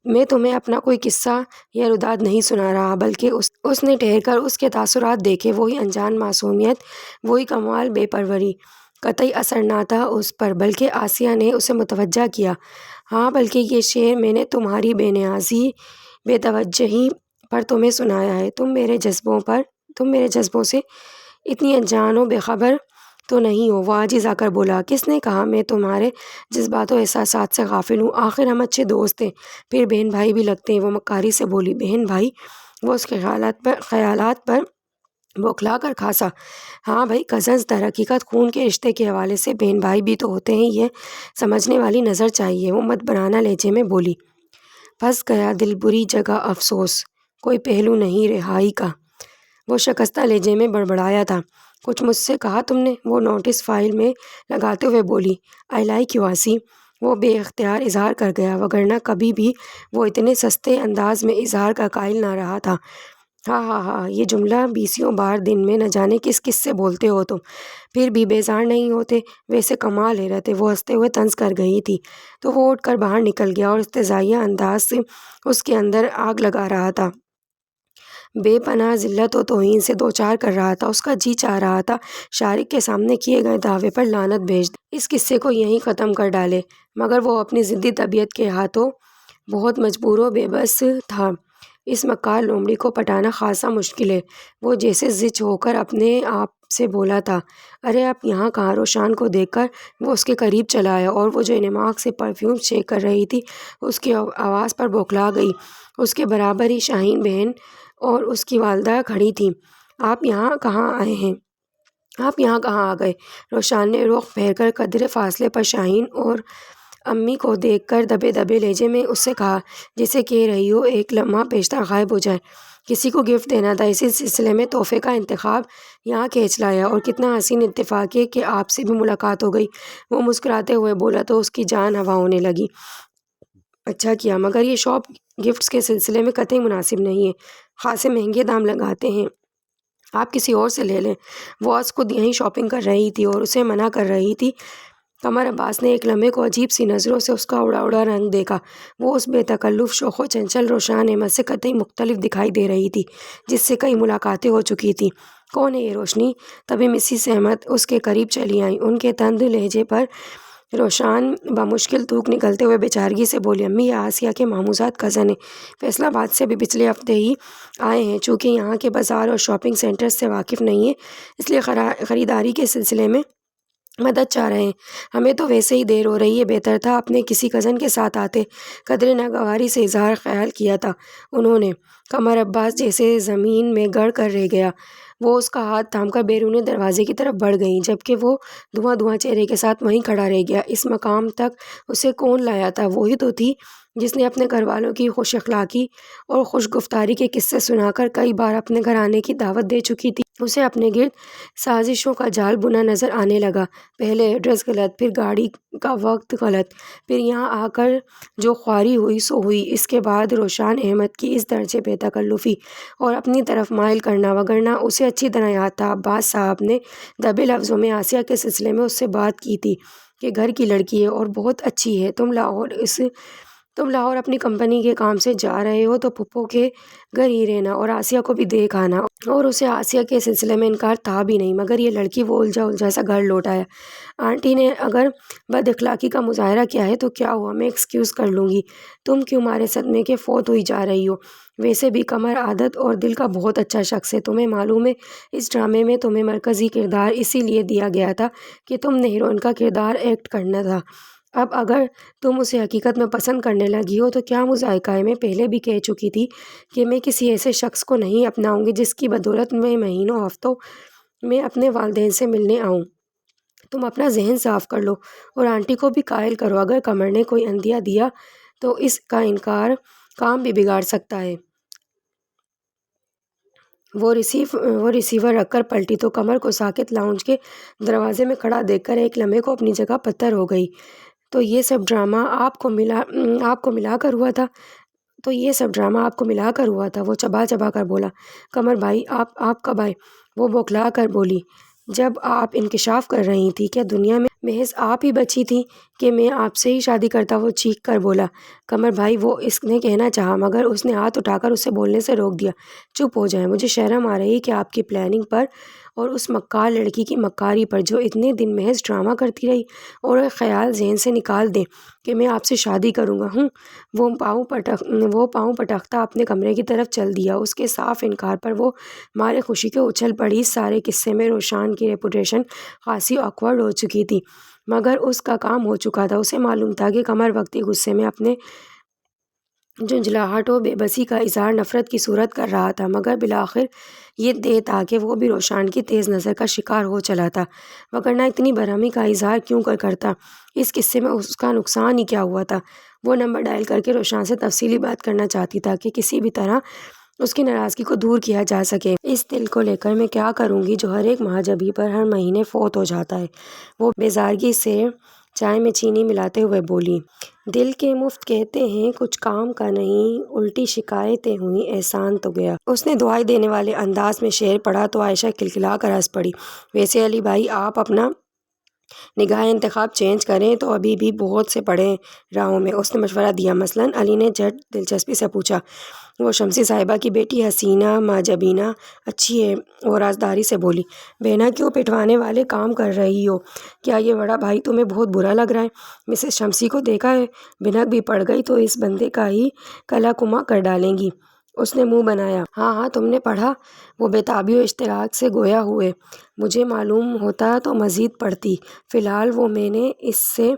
میں تمہیں اپنا کوئی قصہ یا روداد نہیں سنا رہا، بلکہ اس نے ٹھہر کر اس کے تاثرات دیکھے۔ وہی انجان معصومیت، وہی کمال بے پروری۔ قطعی اثر نہ تھا اس پر، بلکہ آسیہ نے اسے متوجہ کیا۔ ہاں، بلکہ یہ شعر میں نے تمہاری بے نیازی، بے توجہی پر تمہیں سنایا ہے۔ تم میرے جذبوں سے اتنی انجان و بے خبر تو نہیں ہو۔ وہ عاجز آ کر بولا۔ کس نے کہا میں تمہارے جذبات و احساسات سے غافل ہوں؟ آخر ہم اچھے دوست ہیں، پھر بہن بھائی بھی لگتے ہیں۔ وہ مکاری سے بولی۔ بہن بھائی؟ وہ اس کے خیالات پر بوکھلا کر کھاسا۔ ہاں بھائی، کزنز در حقیقت خون کے رشتے کے حوالے سے بہن بھائی بھی تو ہوتے ہیں، یہ سمجھنے والی نظر چاہیے، وہ مت بنانا لہجے میں بولی۔ پھنس گیا دل بری جگہ افسوس، کوئی پہلو نہیں رہائی کا، وہ شکستہ لہجے میں بڑبڑایا تھا۔ کچھ مجھ سے کہا تم نے؟ وہ نوٹس فائل میں لگاتے ہوئے بولی۔ آئی لائک یو آسی، وہ بے اختیار اظہار کر گیا، وگرنہ کبھی بھی وہ اتنے سستے انداز میں اظہار کا قائل نہ رہا تھا۔ ہاں ہاں ہاں، یہ جملہ بیسیوں بار دن میں نہ جانے کس کس سے بولتے ہو تم، پھر بھی بیزار نہیں ہوتے؟ ویسے کمال ہے رہتے، وہ ہنستے ہوئے طنز کر گئی تھی تو وہ اٹھ کر باہر نکل گیا اور استہزائیہ انداز سے اس کے اندر آگ لگا رہا تھا، بے پناہ ذلت و توہین سے دوچار کر رہا تھا۔ اس کا جی چاہ رہا تھا شارق کے سامنے کیے گئے دعوے پر لعنت بھیج دے، اس قصے کو یہیں ختم کر ڈالے، مگر وہ اپنی ضدی طبیعت کے ہاتھوں بہت مجبور و بے بس تھا۔ اس مکار لومڑی کو پٹانا خاصا مشکل ہے، وہ جیسے زچ ہو کر اپنے آپ سے بولا تھا۔ ارے آپ یہاں کہاں؟ روشان کو دیکھ کر وہ اس کے قریب چلا آیا اور وہ جو انعماق سے پرفیوم چیک کر رہی تھی اس کی آواز پر بوکھلا گئی۔ اس کے برابر ہی شاہین بہن اور اس کی والدہ کھڑی تھیں۔ آپ یہاں کہاں آئے ہیں؟ آپ یہاں کہاں آ گئے؟ روشان نے رخ پھیر کر قدرے فاصلے پر شاہین اور امی کو دیکھ کر دبے دبے لہجے میں اس سے کہا، جیسے کہہ رہی ہو ایک لمحہ پیشتر غائب ہو جائے، کسی کو گفٹ دینا تھا، اسی سلسلے میں تحفے کا انتخاب یہاں کھینچ لایا، اور کتنا حسین اتفاق ہے کہ آپ سے بھی ملاقات ہو گئی۔ وہ مسکراتے ہوئے بولا تو اس کی جان ہوا ہونے لگی۔ اچھا کیا، مگر یہ شاپ گفٹس کے سلسلے میں قطعی مناسب نہیں ہے، خاصے مہنگے دام لگاتے ہیں، آپ کسی اور سے لے لیں۔ وہ آج خود یہیں شاپنگ کر رہی تھی اور اسے منع کر رہی تھی۔ قمر عباس نے ایک لمحے کو عجیب سی نظروں سے اس کا اڑا اڑا رنگ دیکھا، وہ اس بے تکلف شوخ و چنچل روشان احمد سے قطعی مختلف دکھائی دے رہی تھی جس سے کئی ملاقاتیں ہو چکی تھیں۔ کون ہے یہ روشنی؟ تبھی مسز احمد اس کے قریب چلی آئیں، ان کے تند لہجے پر روشان بمشکل تھوک نکلتے ہوئے بیچارگی سے بولی، امی یہ آسیہ کے ماموزاد کزن ہیں، فیصل آباد سے بھی پچھلے ہفتے ہی آئے ہیں، چونکہ یہاں کے بازار اور شاپنگ سینٹرز سے واقف نہیں ہیں اس لیے خریداری کے سلسلے میں مدد چاہ رہے ہیں۔ ہمیں تو ویسے ہی دیر ہو رہی ہے، بہتر تھا اپنے کسی کزن کے ساتھ آتے، قدرے ناگواری سے اظہار خیال کیا تھا انہوں نے۔ قمر عباس جیسے زمین میں گڑ کر رہ گیا، وہ اس کا ہاتھ تھام کر بیرون دروازے کی طرف بڑھ گئیں، جبکہ وہ دھواں دھواں چہرے کے ساتھ وہیں کھڑا رہ گیا۔ اس مقام تک اسے کون لایا تھا؟ وہی تو تھی جس نے اپنے گھر والوں کی خوش اخلاقی اور خوش گفتاری کے قصے سنا کر کئی بار اپنے گھر آنے کی دعوت دے چکی تھی۔ اسے اپنے گرد سازشوں کا جال بنا نظر آنے لگا، پہلے ایڈریس غلط، پھر گاڑی کا وقت غلط، پھر یہاں آ کر جو خواری ہوئی سو ہوئی، اس کے بعد روشان احمد کی اس درجے بے تکلفی اور اپنی طرف مائل کرنا، وگرنہ اسے اچھی طرح یاد تھا عباس صاحب نے دبے لفظوں میں آسیہ کے سلسلے میں اس سے بات کی تھی کہ گھر کی لڑکی ہے اور بہت اچھی ہے، تم لاہور اپنی کمپنی کے کام سے جا رہے ہو تو پھپھو کے گھر ہی رہنا اور آسیہ کو بھی دیکھ آنا، اور اسے آسیہ کے سلسلے میں انکار تھا بھی نہیں، مگر یہ لڑکی وہ الجھا سا گھر لوٹ آیا۔ آنٹی نے اگر بد اخلاقی کا مظاہرہ کیا ہے تو کیا ہوا، میں ایکسکیوز کر لوں گی، تم کیوں مارے صدمے کے فوت ہوئی جا رہی ہو؟ ویسے بھی قمر عادت اور دل کا بہت اچھا شخص ہے، تمہیں معلوم ہے اس ڈرامے میں تمہیں مرکزی کردار اسی لیے دیا گیا تھا کہ تم نے ہیروئن کا کردار ایکٹ کرنا تھا، اب اگر تم اسے حقیقت میں پسند کرنے لگی ہو تو کیا مذائقہ ہے؟ میں پہلے بھی کہہ چکی تھی کہ میں کسی ایسے شخص کو نہیں اپناؤں گی جس کی بدولت میں مہینوں ہفتوں میں اپنے والدین سے ملنے آؤں۔ تم اپنا ذہن صاف کر لو اور آنٹی کو بھی قائل کرو، اگر قمر نے کوئی عندیہ دیا تو اس کا انکار کام بھی بگاڑ سکتا ہے۔ وہ ریسیور رکھ کر پلٹی تو قمر کو ساکت لاؤنج کے دروازے میں کھڑا دیکھ کر ایک لمحے کو اپنی جگہ پتھر ہو گئی۔ تو یہ سب ڈرامہ آپ کو ملا کر ہوا تھا؟ وہ چبا چبا کر بولا۔ قمر بھائی آپ کب آئے؟ وہ بوکھلا کر بولی، جب آپ انکشاف کر رہی تھی، کیا دنیا میں محض آپ ہی بچی تھی کہ میں آپ سے ہی شادی کرتا؟ وہ چیخ کر بولا۔ قمر بھائی، وہ اس نے کہنا چاہا مگر اس نے ہاتھ اٹھا کر اسے بولنے سے روک دیا۔ چپ ہو جائیں، مجھے شرم آ رہی کہ آپ کی پلاننگ پر اور اس مکار لڑکی کی مکاری پر جو اتنے دن محض ڈرامہ کرتی رہی، اور ایک خیال ذہن سے نکال دیں کہ میں آپ سے شادی کروں گا۔ وہ پاؤں پٹکتا اپنے کمرے کی طرف چل دیا۔ اس کے صاف انکار پر وہ مارے خوشی کے اچھل پڑی۔ اس سارے قصے میں روشان کی ریپوٹیشن خاصی آکورڈ ہو چکی تھی، مگر اس کا کام ہو چکا تھا۔ اسے معلوم تھا کہ قمر وقتی غصے میں اپنے جھنجھلاہٹ و بے بسی کا اظہار نفرت کی صورت کر رہا تھا، مگر بالآخر یہ دے تھا کہ وہ بھی روشان کی تیز نظر کا شکار ہو چلا تھا، وگرنہ اتنی برہمی کا اظہار کیوں کرتا؟ اس قصے میں اس کا نقصان ہی کیا ہوا تھا؟ وہ نمبر ڈائل کر کے روشان سے تفصیلی بات کرنا چاہتی تاکہ کسی بھی طرح اس کی ناراضگی کو دور کیا جا سکے۔ اس دل کو لے کر میں کیا کروں گی جو ہر ایک مہاجبی پر ہر مہینے فوت ہو جاتا ہے؟ وہ بیزارگی سے چائے میں چینی ملاتے ہوئے بولی۔ دل کے مفت کہتے ہیں کچھ کام کا نہیں، الٹی شکایتیں ہوئیں احسان تو گیا۔ اس نے دعائی دینے والے انداز میں شعر پڑھا تو عائشہ کھلکھلا کر ہنس پڑی۔ ویسے علی بھائی آپ اپنا نگاہ انتخاب چینج کریں تو ابھی بھی بہت سے پڑھیں راہوں میں، اس نے مشورہ دیا۔ مثلاً علی نے جھٹ دلچسپی سے پوچھا۔ وہ شمسی صاحبہ کی بیٹی حسینہ ماجبینہ اچھی ہے، وہ رازداری سے بولی۔ بہنا کیوں پٹوانے والے کام کر رہی ہو؟ کیا یہ بڑا بھائی تمہیں بہت برا لگ رہا ہے؟ مسز شمسی کو دیکھا ہے؟ بھنک بھی پڑ گئی تو اس بندے کا ہی کلا کما کر ڈالیں گی۔ اس نے منہ بنایا۔ ہاں ہاں تم نے پڑھا؟ وہ بےتابی و اشتیاق سے گویا ہوئے۔ مجھے معلوم ہوتا تو مزید پڑھتی، فی الحال وہ میں نے اسے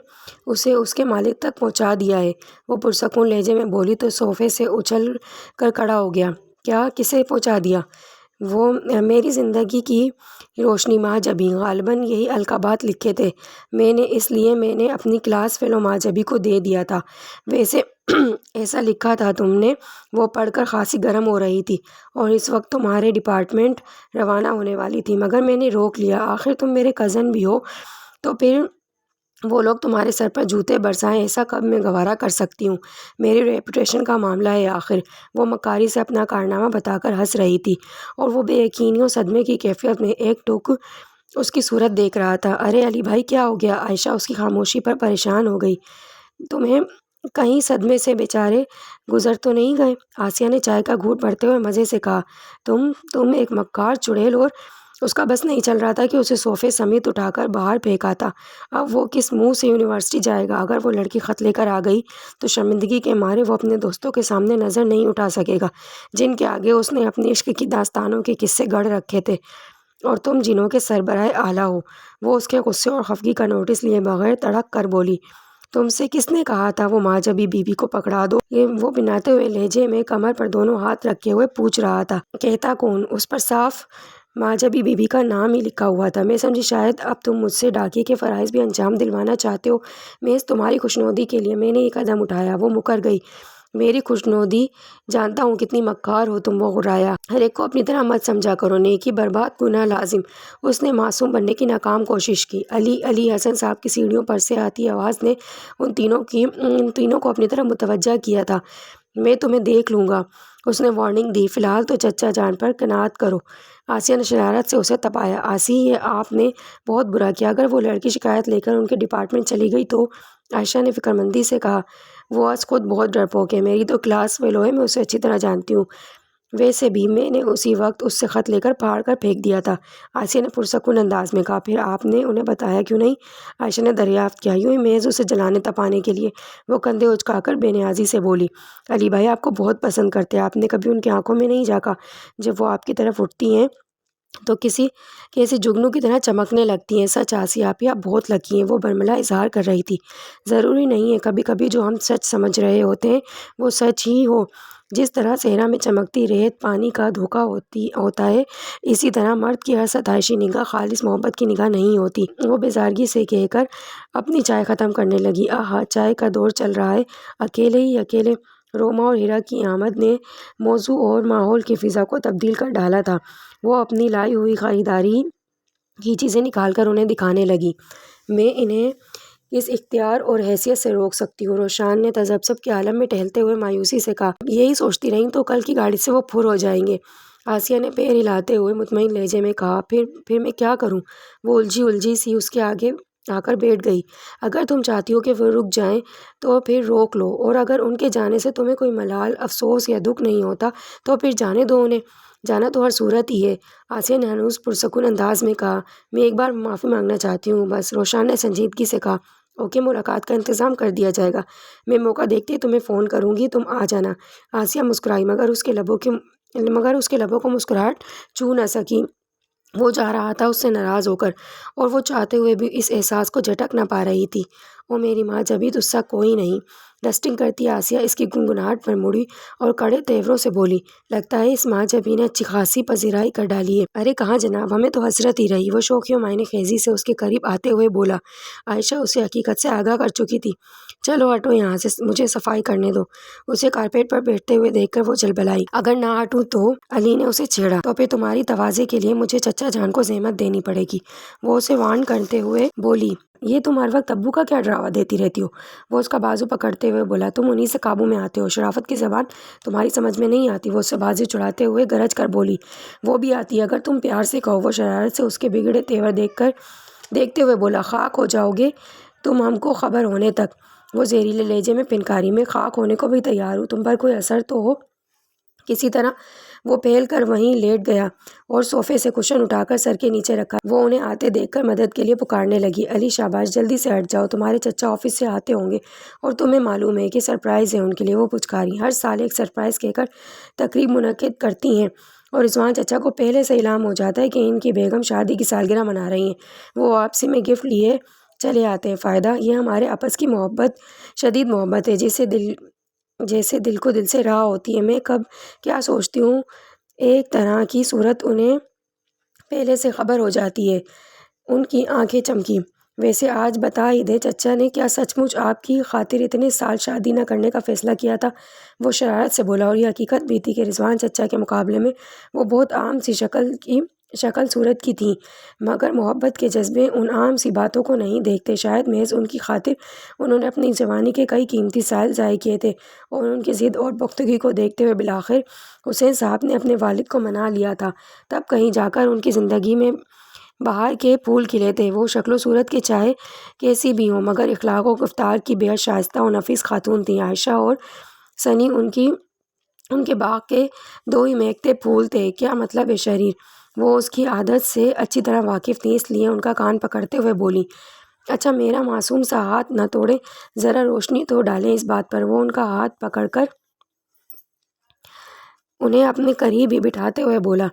اس کے مالک تک پہنچا دیا ہے۔ وہ پرسکون لہجے میں بولی تو صوفے سے اچھل کر کھڑا ہو گیا۔ کیا؟ کسے پہنچا دیا؟ وہ میری زندگی کی روشنی ماجبی، غالباً یہی القابات لکھے تھے میں نے، اس لیے میں نے اپنی کلاس فیلو ماجبی کو دے دیا تھا۔ ویسے ایسا لکھا تھا تم نے؟ وہ پڑھ کر خاصی گرم ہو رہی تھی، اور اس وقت تمہارے ڈپارٹمنٹ روانہ ہونے والی تھی، مگر میں نے روک لیا۔ آخر تم میرے کزن بھی ہو، تو پھر وہ لوگ تمہارے سر پر جوتے برسائیں ایسا کب میں گوارا کر سکتی ہوں؟ میری ریپوٹیشن کا معاملہ ہے آخر۔ وہ مکاری سے اپنا کارنامہ بتا کر ہنس رہی تھی، اور وہ بے یقینی و صدمے کی کیفیت میں ایک ٹک اس کی صورت دیکھ رہا تھا۔ ارے علی بھائی کیا ہو گیا؟ عائشہ اس کی خاموشی پر پریشان ہو گئی۔ تمہیں کہیں صدمے سے بیچارے گزر تو نہیں گئے؟ آسیہ نے چائے کا گھونٹ بھرتے ہوئے مزے سے کہا۔ تم ایک مکار چڑیل، اور اس کا بس نہیں چل رہا تھا کہ اسے صوفے سمیت اٹھا کر باہر پھینکا تھا۔ اب وہ کس منہ سے یونیورسٹی جائے گا؟ اگر وہ لڑکی خط لے کر آ گئی تو شرمندگی کے مارے وہ اپنے دوستوں کے سامنے نظر نہیں اٹھا سکے گا، جن کے آگے اس نے اپنی عشق کی داستانوں کے قصے گڑھ رکھے تھے، اور تم جنوں کے سربراہ اعلیٰ ہو۔ وہ اس کے غصے اور خفگی کا نوٹس لیے بغیر تڑک کر بولی۔ تم سے کس نے کہا تھا وہ ماجبی بیوی کو پکڑا دو؟ یہ وہ بناتے ہوئے لہجے میں کمر پر دونوں ہاتھ رکھے ہوئے پوچھ رہا تھا۔ کہتا کون؟ اس پر صاف ماجبی بیوی کا نام ہی لکھا ہوا تھا۔ میں سمجھی شاید اب تم مجھ سے ڈاکیے کے فرائض بھی انجام دلوانا چاہتے ہو۔ محض تمہاری خوشنودی کے لیے میں نے یہ قدم اٹھایا۔ وہ مکر گئی۔ میری خوشنودی؟ جانتا ہوں کتنی مکار ہو تم، وہ غرایا۔ ہر ایک کو اپنی طرح مت سمجھا کرو، نیکی برباد گناہ لازم۔ اس نے معصوم بننے کی ناکام کوشش کی۔ علی حسن صاحب کی سیڑھیوں پر سے آتی آواز نے ان تینوں کو اپنی طرف متوجہ کیا تھا۔ میں تمہیں دیکھ لوں گا، اس نے وارننگ دی۔ فی الحال تو چچا جان پر قناعت کرو۔ آسیہ نے شرارت سے اسے تپایا۔ آسی، یہ آپ نے بہت برا کیا۔ اگر وہ لڑکی شکایت لے کر ان کے ڈپارٹمنٹ چلی گئی تو؟ عائشہ نے فکرمندی سے کہا۔ وہ آج خود بہت ڈرپوک ہے، میری تو کلاس فیلو ہے، میں اسے اچھی طرح جانتی ہوں۔ ویسے بھی میں نے اسی وقت اس سے خط لے کر پھاڑ کر پھینک دیا تھا، آسیہ نے پرسکون انداز میں کہا۔ پھر آپ نے انہیں بتایا کیوں نہیں؟ عائشہ نے دریافت کیا۔ یوں ہی محض اسے جلانے تپانے کے لیے۔ وہ کندھے اچکا کر بے نیازی سے بولی۔ علی بھائی آپ کو بہت پسند کرتے ہیں، آپ نے کبھی ان کی آنکھوں میں نہیں جھانکا؟ جب وہ آپ کی طرف اٹھتی ہیں تو کیسی جگنو کی طرح چمکنے لگتی ہیں۔ سچ آسیہ آپ بہت لکی ہیں، وہ برملا اظہار کر رہی تھی۔ ضروری نہیں ہے، کبھی کبھی جو ہم سچ سمجھ رہے ہوتے ہیں وہ سچ ہی ہو۔ جس طرح صحرا میں چمکتی ریت پانی کا دھوکہ ہوتا ہے، اسی طرح مرد کی ہر ستائشی نگاہ خالص محبت کی نگاہ نہیں ہوتی۔ وہ بیزارگی سے کہہ کر اپنی چائے ختم کرنے لگی۔ آہا، چائے کا دور چل رہا ہے، اکیلے ہی اکیلے۔ روما اور ہیرا کی آمد نے موضوع اور ماحول کی فضا کو تبدیل کر ڈالا تھا۔ وہ اپنی لائی ہوئی خریداری کی چیزیں نکال کر انہیں دکھانے لگی۔ میں انہیں کس اختیار اور حیثیت سے روک سکتی ہوں؟ روشان نے تذبذب کے عالم میں ٹہلتے ہوئے مایوسی سے کہا۔ یہی سوچتی رہیں تو کل کی گاڑی سے وہ پھر ہو جائیں گے۔ آسیہ نے پیر ہلاتے ہوئے مطمئن لہجے میں کہا۔ پھر میں کیا کروں؟ وہ الجھی سی اس کے آگے آ کر بیٹھ گئی۔ اگر تم چاہتی ہو کہ وہ رک جائیں تو پھر روک لو، اور اگر ان کے جانے سے تمہیں کوئی ملال، افسوس یا دکھ نہیں ہوتا تو پھر جانے دو انہیں۔ جانا تو ہر صورت ہی ہے، آسیہ نے ہنوز پرسکون انداز میں کہا۔ میں ایک بار معافی مانگنا چاہتی ہوں بس، روشان نے سنجیدگی سے کہا۔ اوکے، ملاقات کا انتظام کر دیا جائے گا، میں موقع دیکھتے ہی تمہیں فون کروں گی، تم آ جانا۔ آسیہ مسکرائی، مگر اس کے لبوں کو مسکراہٹ چھو نہ سکی۔ وہ جا رہا تھا اس سے ناراض ہو کر، اور وہ چاہتے ہوئے بھی اس احساس کو جھٹک نہ پا رہی تھی۔ او میری ماں جبھی تجھ سا کوئی نہیں، ڈسٹنگ کرتی آسیہ اس کی گنگناہٹ پر مڑی اور کڑے تیوروں سے بولی، لگتا ہے اس ماں جبی نے اچھی خاصی پذیرائی کر ڈالی ہے۔ ارے کہاں جناب، ہمیں تو حسرت ہی رہی۔ وہ شوخی و معنی خیزی سے اس کے قریب آتے ہوئے بولا۔ عائشہ اسے حقیقت سے آگاہ کر چکی تھی۔ چلو ہٹو یہاں سے، مجھے صفائی کرنے دو۔ اسے کارپیٹ پر بیٹھتے ہوئے دیکھ کر وہ جلبلائی۔ اگر نہ ہٹوں تو؟ علی نے اسے چھیڑا۔ تو پھر تمہاری تواضع کے لیے مجھے چچا جان کو زحمت دینی پڑے گی، وہ اسے وارن کرتے ہوئے بولی۔ یہ تم ہر وقت ابو کا کیا ڈراوا دیتی رہتی ہو؟ وہ اس کا بازو پکڑتے ہوئے بولا۔ تم انہی سے قابو میں آتے ہو، شرافت کی زبان تمہاری سمجھ میں نہیں آتی۔ وہ اس سے بازو چڑھاتے ہوئے گرج کر بولی۔ وہ بھی آتی ہے اگر تم پیار سے کہو۔ وہ شرارت سے اس کے بگڑے تیور دیکھتے ہوئے بولا۔ خاک ہو جاؤ گے تم ہم کو خبر ہونے تک۔ وہ زہریلے لہجے میں پنکاری۔ میں خاک ہونے کو بھی تیار ہوں، تم پر کوئی اثر تو ہو۔ کسی طرح وہ پھیل کر وہیں لیٹ گیا اور صوفے سے کشن اٹھا کر سر کے نیچے رکھا۔ وہ انہیں آتے دیکھ کر مدد کے لیے پکارنے لگی۔ علی شاباش، جلدی سے ہٹ جاؤ، تمہارے چچا آفس سے آتے ہوں گے اور تمہیں معلوم ہے کہ سرپرائز ہے ان کے لیے۔ وہ پچکاری۔ ہر سال ایک سرپرائز کہہ کر تقریب منعقد کرتی ہیں اور رضوان چچا کو پہلے سے علام ہو جاتا ہے کہ ان کی بیگم شادی کی سالگرہ منا رہی ہیں۔ وہ واپسی میں گفٹ لیے چلے آتے ہیں۔ فائدہ یہ ہمارے آپس کی محبت، شدید محبت ہے، جیسے دل کو دل سے راہ ہوتی ہے۔ میں کب کیا سوچتی ہوں، ایک طرح کی صورت انہیں پہلے سے خبر ہو جاتی ہے۔ ان کی آنکھیں چمکی۔ ویسے آج بتا ہی دے، چچا نے کیا سچ مچ آپ کی خاطر اتنے سال شادی نہ کرنے کا فیصلہ کیا تھا؟ وہ شرارت سے بولا۔ اور یہ حقیقت بھی تھی کہ رضوان چچا کے مقابلے میں وہ بہت عام سی شکل صورت کی تھیں، مگر محبت کے جذبے ان عام سی باتوں کو نہیں دیکھتے۔ شاید محض ان کی خاطر انہوں نے اپنی جوانی کے کئی قیمتی سال ضائع کیے تھے، اور ان کی ضد اور پختگی کو دیکھتے ہوئے بالآخر حسین صاحب نے اپنے والد کو منا لیا تھا۔ تب کہیں جا کر ان کی زندگی میں بہار کے پھول کھلے تھے۔ وہ شکل و صورت کے چاہے کیسی بھی ہوں، مگر اخلاق و گفتار کی بے حد شائستہ و نفیس خاتون تھیں۔ عائشہ اور سنی ان کے باغ کے دو ہی مہکتے پھول تھے۔ کیا مطلب ہے شریر؟ وہ اس کی عادت سے اچھی طرح واقف تھیں، اس لیے ان کا کان پکڑتے ہوئے بولی۔ اچھا میرا معصوم سا ہاتھ نہ توڑیں، ذرا روشنی تو ڈالیں اس بات پر۔ وہ ان کا ہاتھ پکڑ کر انہیں اپنے قریب ہی بٹھاتے ہوئے بولا۔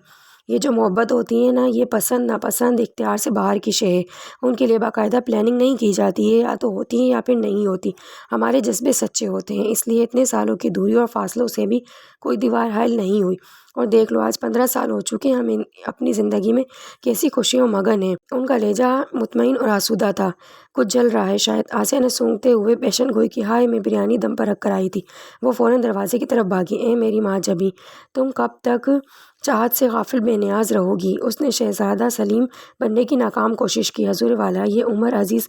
یہ جو محبت ہوتی ہے نا، یہ پسند ناپسند اختیار سے باہر کی شے ہے۔ ان کے لیے باقاعدہ پلاننگ نہیں کی جاتی ہے، یا تو ہوتی ہیں یا پھر نہیں ہوتی۔ ہمارے جذبے سچے ہوتے ہیں، اس لیے اتنے سالوں کی دوری اور فاصلوں سے بھی کوئی دیوار حائل نہیں ہوئی۔ اور دیکھ لو آج 15 سال ہو چکے، ہم اپنی زندگی میں کیسی خوشیوں مگن ہیں۔ ان کا لہجہ مطمئن اور آسودہ تھا۔ کچھ جل رہا ہے شاید، آسیہ نے سونگتے ہوئے پیشن گوئی کی۔ ہائے میں بریانی دم پر رکھ کر آئی تھی۔ وہ فوراً دروازے کی طرف بھاگی۔ اے میری ماں جبی، تم کب تک چاہت سے غافل بے نیاز رہو گی؟ اس نے شہزادہ سلیم بننے کی ناکام کوشش کی۔ حضور والا، یہ عمر عزیز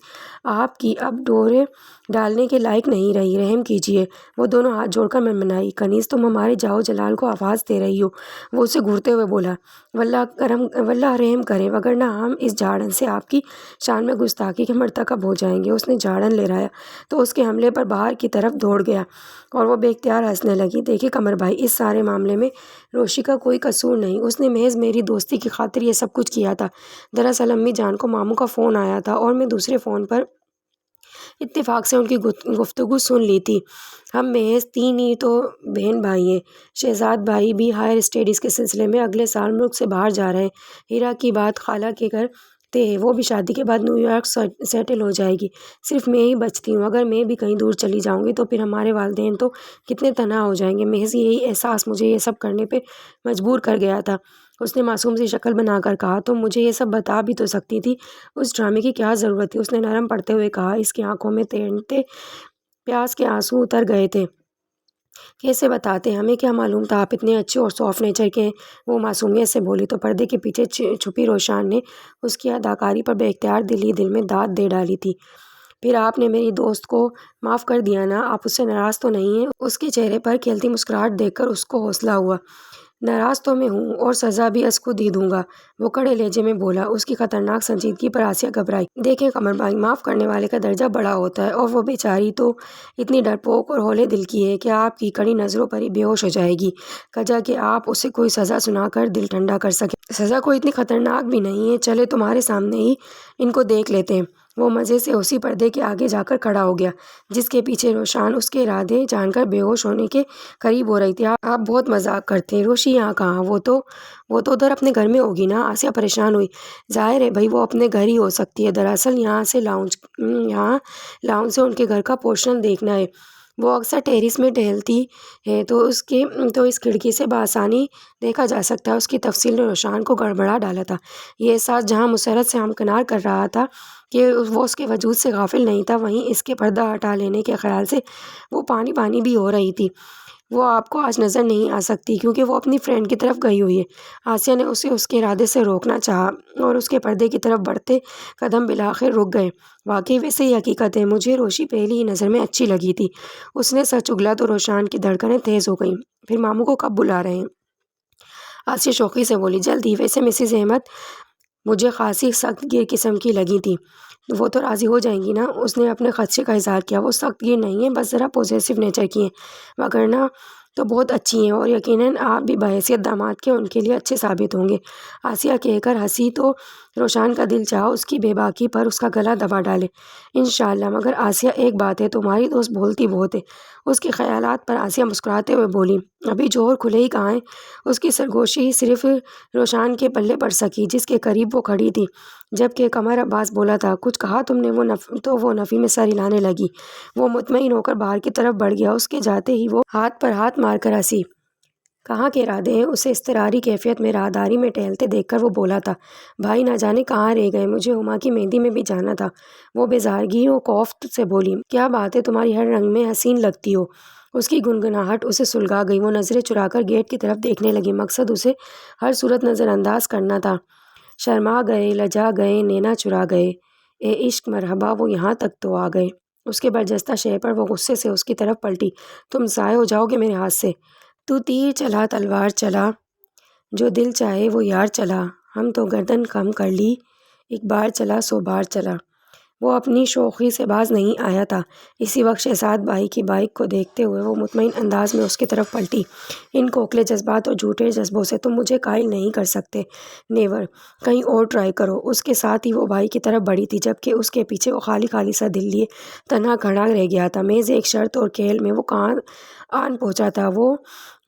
آپ کی اب ڈورے ڈالنے کے لائق نہیں رہی، رحم کیجیے۔ وہ دونوں ہاتھ جوڑ کر منمنائی۔ کنیز تم ہمارے جاؤ جلال کو آواز دے رہی ہو، وہ اسے گھورتے ہوئے بولا۔ واللہ رحم کرے، وگرنہ ہم اس جھاڑن سے آپ کی شان میں گستاخی کے مرتکب ہو جائیں گے۔ اس نے جھاڑن لہرایا تو اس کے حملے پر باہر کی طرف دوڑ گیا اور وہ بے اختیار ہنسنے لگی۔ دیکھیں قمر بھائی، اس سارے معاملے میں روشی کا کوئی قصور نہیں، اس نے محض میری دوستی کی خاطر یہ سب کچھ کیا تھا۔ دراصل امی جان کو ماموں کا فون آیا تھا اور میں دوسرے فون پر اتفاق سے ان کی گفتگو سن لی تھی۔ ہم محض 3 ہی تو بہن بھائی ہیں۔ شہزاد بھائی بھی ہائر اسٹڈیز کے سلسلے میں اگلے سال ملک سے باہر جا رہے ہیں۔ ہیرا کی بات خالہ کے گھر طے ہے، وہ بھی شادی کے بعد نیو یارک سیٹل ہو جائے گی۔ صرف میں ہی بچتی ہوں، اگر میں بھی کہیں دور چلی جاؤں گی تو پھر ہمارے والدین تو کتنے تنہا ہو جائیں گے۔ محض یہی احساس مجھے یہ سب کرنے پہ مجبور کر گیا تھا۔ اس نے معصوم سی شکل بنا کر کہا۔ تم مجھے یہ سب بتا بھی تو سکتی تھی، اس ڈرامے کی کیا ضرورت تھی؟ اس نے نرم پڑتے ہوئے کہا۔ اس کی آنکھوں میں تیرتے پیاس کے آنسو اتر گئے تھے۔ کیسے بتاتے، ہمیں کیا معلوم تھا آپ اتنے اچھے اور سافٹ نیچر کے ہیں، وہ معصومیت سے بولی تو پردے کے پیچھے چھپی روشان نے اس کی اداکاری پر بے اختیار دل میں داد دے ڈالی تھی۔ پھر آپ نے میری دوست کو معاف کر دیا نا، آپ اس سے ناراض تو نہیں ہیں؟ اس کے چہرے پر کھیلتی مسکراہٹ دیکھ کر اس کو حوصلہ ہوا۔ ناراض تو میں ہوں، اور سزا بھی از خود ہی دوں گا، وہ کڑے لہجے میں بولا۔ اس کی خطرناک سنجیدگی پر آسیہ گھبرائی۔ دیکھیں قمر بھائی، معاف کرنے والے کا درجہ بڑا ہوتا ہے، اور وہ بیچاری تو اتنی ڈرپوک اور ہولے دل کی ہے کہ آپ کی کڑی نظروں پر ہی بے ہوش ہو جائے گی، کجا کہ آپ اسے کوئی سزا سنا کر دل ٹھنڈا کر سکیں۔ سزا کوئی اتنی خطرناک بھی نہیں ہے، چلے تمہارے سامنے ہی ان کو دیکھ لیتے ہیں۔ وہ مزے سے اسی پردے کے آگے جا کر کھڑا ہو گیا جس کے پیچھے روشان اس کے ارادے جان کر بے ہوش ہونے کے قریب ہو رہی تھی۔ آپ بہت مذاق کرتے ہیں، روشی یہاں کہاں؟ وہ تو ادھر اپنے گھر میں ہوگی نا۔ آسیہ پریشان ہوئی۔ ظاہر ہے بھائی وہ اپنے گھر ہی ہو سکتی ہے، دراصل یہاں لاؤنج سے ان کے گھر کا پورشن دیکھنا ہے۔ وہ اکثر ٹیرس میں ٹہلتی ہے تو اس کھڑکی سے بآسانی دیکھا جا سکتا ہے۔ اس کی تفصیل نے روشان کو گڑبڑا ڈالا تھا۔ یہ احساس جہاں مسرت سے ہمکنار کر رہا تھا کہ وہ اس کے وجود سے غافل نہیں تھا، وہیں اس کے پردہ ہٹا لینے کے خیال سے وہ پانی پانی بھی ہو رہی تھی۔ وہ آپ کو آج نظر نہیں آ سکتی کیونکہ وہ اپنی فرینڈ کی طرف گئی ہوئی ہے۔ آسیہ نے اسے اس کے ارادے سے روکنا چاہا اور اس کے پردے کی طرف بڑھتے قدم بالآخر رک گئے۔ واقعی ویسے ہی حقیقت ہے، مجھے روشی پہلی ہی نظر میں اچھی لگی تھی۔ اس نے سچ اگلا تو روشان کی دھڑکنیں تیز ہو گئیں۔ پھر ماموں کو کب بلا رہے ہیں؟ آسیہ شوخی سے بولی۔ جلد ہی۔ ویسے مسز احمد مجھے خاصی سخت گیر قسم کی لگی تھی۔ وہ تو راضی ہو جائیں گی نا؟ اس نے اپنے خدشے کا اظہار کیا۔ وہ سخت گیر نہیں ہیں، بس ذرا پوزیسو نیچر کی ہیں، وگرنہ تو بہت اچھی ہیں، اور یقیناً آپ بھی بحیثیت داماد کے ان کے لیے اچھے ثابت ہوں گے۔ آسیہ کہہ کر ہنسی تو روشان کا دل چاہا اس کی بے باکی پر اس کا گلا دبا ڈالے۔ انشاءاللہ، مگر آسیہ ایک بات ہے، تمہاری دوست بولتی بہت ہے۔ اس کے خیالات پر آسیہ مسکراتے ہوئے بولی۔ ابھی جوہر کھلے ہی کہاں ہیں؟ اس کی سرگوشی صرف روشان کے پلے پڑ سکی جس کے قریب وہ کھڑی تھی، جبکہ قمر عباس بولا تھا۔ کچھ کہا تم نے؟ تو وہ نفی میں سر ہلانے لگی۔ وہ مطمئن ہو کر باہر کی طرف بڑھ گیا۔ اس کے جاتے ہی وہ ہاتھ پر ہاتھ مار کر ہنسی۔ کہاں کے ارادے ہیں؟ اسے اضطراری کیفیت میں راہداری میں ٹہلتے دیکھ کر وہ بولا تھا۔ بھائی نہ جانے کہاں رہ گئے، مجھے ہما کی مہندی میں بھی جانا تھا۔ وہ بیزارگی و خوف سے بولی۔ کیا بات ہے، تمہاری ہر رنگ میں حسین لگتی ہو۔ اس کی گنگناہٹ اسے سلگا گئی۔ وہ نظریں چرا کر گیٹ کی طرف دیکھنے لگی۔ مقصد اسے ہر صورت نظر انداز کرنا تھا۔ شرما گئے، لجا گئے، نینا چرا گئے، اے عشق مرحبا، وہ یہاں تک تو آ گئے۔ اس کے برجستہ شے پر وہ غصے سے اس کی طرف پلٹی۔ تم ضائع ہو جاؤ گے میرے ہاتھ سے۔ تو تیر چلا، تلوار چلا، جو دل چاہے وہ یار چلا، ہم تو گردن خم کر لی، ایک بار چلا سو بار چلا۔ وہ اپنی شوخی سے باز نہیں آیا تھا۔ اسی وقت شہزاد بھائی کی بائیک کو دیکھتے ہوئے وہ مطمئن انداز میں اس کی طرف پلٹی۔ ان کھوکھلے جذبات اور جھوٹے جذبوں سے تم مجھے قائل نہیں کر سکتے۔ نیور، کہیں اور ٹرائی کرو۔ اس کے ساتھ ہی وہ بھائی کی طرف بڑھی تھی، جبکہ اس کے پیچھے وہ خالی خالی سا دل لیے تنہا کھڑا رہ گیا تھا۔ محض ایک شرط اور کھیل میں وہ کہاں آن پہنچا تھا۔ وہ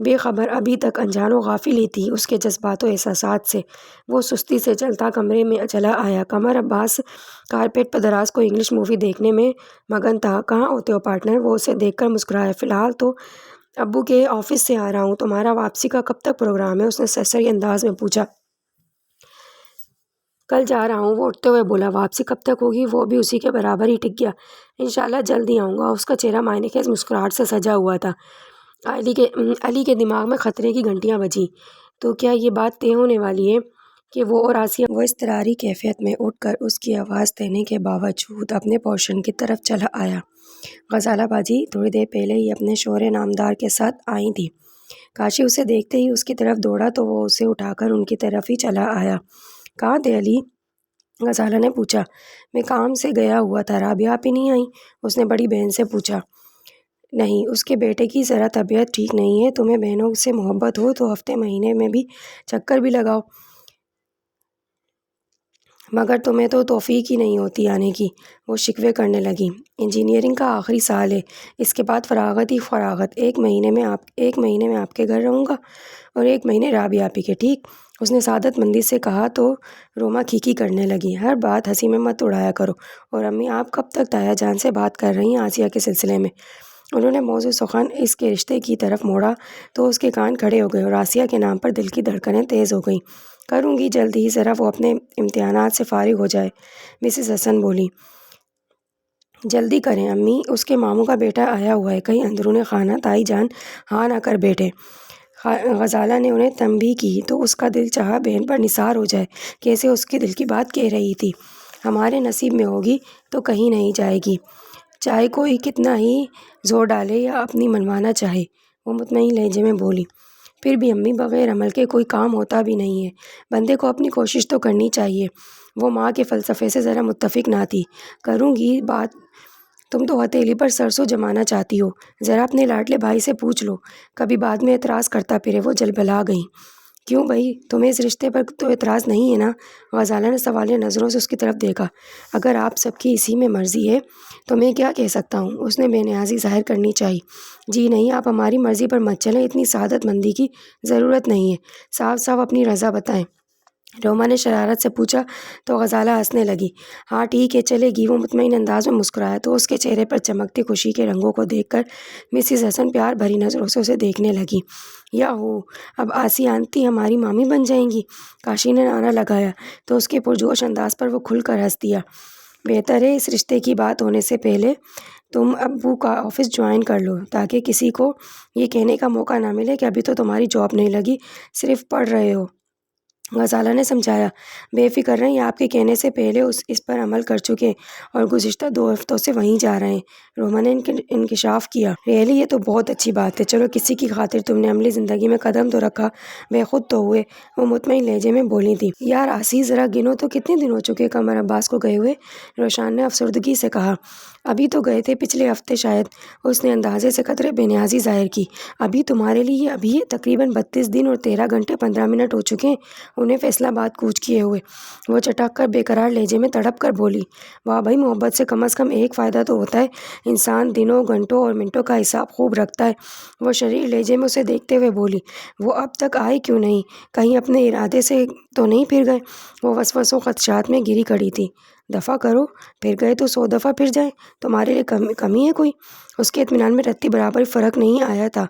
بے خبر، ابھی تک انجان و غافل ہی تھی اس کے جذبات و احساسات سے۔ وہ سستی سے چلتا کمرے میں چلا آیا۔ قمر عباس کارپیٹ پر دراز کو انگلش مووی دیکھنے میں مگن تھا۔ کہاں ہوتے ہو پارٹنر؟ وہ اسے دیکھ کر مسکرایا۔ فی الحال تو ابو کے آفس سے آ رہا ہوں۔ تمہارا واپسی کا کب تک پروگرام ہے؟ اس نے سرسری انداز میں پوچھا۔ کل جا رہا ہوں، وہ اٹھتے ہوئے بولا۔ واپسی کب تک ہوگی؟ وہ بھی اسی کے برابر ہی ٹک گیا۔ انشاءاللہ جلد ہی آؤں گا۔ اس کا چہرہ معنی خیز مسکراہٹ سے سجا ہوا تھا۔ علی کے دماغ میں خطرے کی گھنٹیاں بجیں۔ تو کیا یہ بات طے ہونے والی ہے کہ وہ اور آسیہ؟ وہ اضطراری کیفیت میں اٹھ کر اس کی آواز دینے کے باوجود اپنے پورشن کی طرف چلا آیا۔ غزالہ باجی تھوڑی دیر پہلے ہی اپنے شوہر نامدار کے ساتھ آئی تھیں۔ کاشی اسے دیکھتے ہی اس کی طرف دوڑا تو وہ اسے اٹھا کر ان کی طرف ہی چلا آیا۔ کہاں تھے علی؟ غزالہ نے پوچھا۔ میں کام سے گیا ہوا تھا۔ رابعہ آپ ہی نہیں آئیں؟ اس نے بڑی بہن سے پوچھا۔ نہیں، اس کے بیٹے کی ذرا طبیعت ٹھیک نہیں ہے۔ تمہیں بہنوں سے محبت ہو تو ہفتے مہینے میں بھی چکر بھی لگاؤ، مگر تمہیں تو توفیق ہی نہیں ہوتی آنے کی۔ وہ شکوے کرنے لگی۔ انجینئرنگ کا آخری سال ہے، اس کے بعد فراغت ہی فراغت۔ ایک مہینے میں آپ کے گھر رہوں گا اور ایک مہینے رابعہ آپی کے، ٹھیک؟ اس نے سعادت مندی سے کہا تو روما کھیکی کرنے لگی۔ ہر بات ہنسی میں مت اڑایا کرو۔ اور امی، آپ کب تک تایا جان سے بات کر رہی ہیں آسیہ کے سلسلے میں؟ انہوں نے موضوع سخن اس کے رشتے کی طرف موڑا تو اس کے کان کھڑے ہو گئے اور آسیہ کے نام پر دل کی دھڑکنیں تیز ہو گئیں۔ کروں گی جلد ہی، ذرا وہ اپنے امتحانات سے فارغ ہو جائے، مسز حسن بولی۔ جلدی کریں امی، اس کے ماموں کا بیٹا آیا ہوا ہے کہیں اندرون خانہ تائی جان ہاں نہ کر بیٹھے۔ غزالہ نے انہیں تنبیہ کی تو اس کا دل چاہا بہن پر نثار ہو جائے، کیسے اس کے دل کی بات کہہ رہی تھی۔ ہمارے نصیب میں ہوگی تو کہیں نہیں جائے گی، چاہے کوئی کتنا ہی زور ڈالے یا اپنی منوانا چاہے، وہ مطمئن لہجے میں بولی۔ پھر بھی امی، بغیر عمل کے کوئی کام ہوتا بھی نہیں ہے، بندے کو اپنی کوشش تو کرنی چاہیے۔ وہ ماں کے فلسفے سے ذرا متفق نہ تھی۔ کروں گی بات، تم تو ہتھیلی پر سرسوں جمانا چاہتی ہو، ذرا اپنے لاڈلے بھائی سے پوچھ لو، کبھی بعد میں اعتراض کرتا پھرے۔ وہ جلبلا گئیں۔ کیوں بھائی، تمہیں اس رشتے پر تو اعتراض نہیں ہے نا؟ غزالہ نے سوالیہ نظروں سے اس کی طرف دیکھا۔ اگر آپ سب کی اسی میں مرضی ہے تو میں کیا کہہ سکتا ہوں؟ اس نے بے نیازی ظاہر کرنی چاہی۔ جی نہیں، آپ ہماری مرضی پر مت چلیں، اتنی سعادت مندی کی ضرورت نہیں ہے، صاف صاف اپنی رضا بتائیں۔ روما نے شرارت سے پوچھا تو غزالہ ہنسنے لگی۔ ہاں ٹھیک ہے چلے گی۔ وہ مطمئن انداز میں مسکرایا تو اس کے چہرے پر چمکتی خوشی کے رنگوں کو دیکھ کر مسز حسن پیار بھری نظروں سے اسے دیکھنے لگی۔ یا ہو اب آسی آنٹی ہماری مامی بن جائیں گی۔ کاشی نے نعرہ لگایا تو اس کے پرجوش انداز پر وہ کھل کر ہنس دیا۔ بہتر ہے اس رشتے کی بات ہونے سے پہلے تم ابو کا آفس جوائن کر لو تاکہ کسی کو یہ کہنے کا موقع نہ ملے کہ ابھی تو تمہاری جاب نہیں لگی، صرف پڑھ رہے ہو۔ غزالہ نے سمجھایا۔ بے فکر رہیں، آپ کے کہنے سے پہلے اس پر عمل کر چکے اور گزشتہ 2 ہفتوں سے وہیں جا رہے ہیں۔ روما نے انکشاف کیا۔ ریئلی یہ تو بہت اچھی بات ہے۔ چلو کسی کی خاطر تم نے عملی زندگی میں قدم تو رکھا، بے خود تو ہوئے۔ وہ مطمئن لہجے میں بولی تھی۔ یار آسی ذرا گنو تو کتنے دن ہو چکے قمر عباس کو گئے ہوئے؟ روشان نے افسردگی سے کہا۔ ابھی تو گئے تھے پچھلے ہفتے شاید۔ اس نے اندازے سے قدرے بے نیازی ظاہر کی۔ ابھی تمہارے لیے ابھی ہے تقریباً 32 دن اور 13 گھنٹے 15 منٹ ہو چکے ہیں انہیں فیصلہ باد کوچ کیے ہوئے۔ وہ چٹک کر بے قرار لہجے میں تڑپ کر بولی۔ واہ بھائی، محبت سے کم از کم ایک فائدہ تو ہوتا ہے، انسان دنوں گھنٹوں اور منٹوں کا حساب خوب رکھتا ہے۔ وہ شریر لہجے میں اسے دیکھتے ہوئے بولی۔ وہ اب تک آئے کیوں نہیں؟ کہیں اپنے ارادے سے تو نہیں پھر گئے؟ وہ وسوسوں خدشات میں گھری کھڑی تھی۔ دفع کرو، پھر گئے تو 100 دفعہ پھر جائیں، تمہارے لیے کمی ہے کوئی؟ اس کے اطمینان میں رتی برابر فرق نہیں آیا تھا۔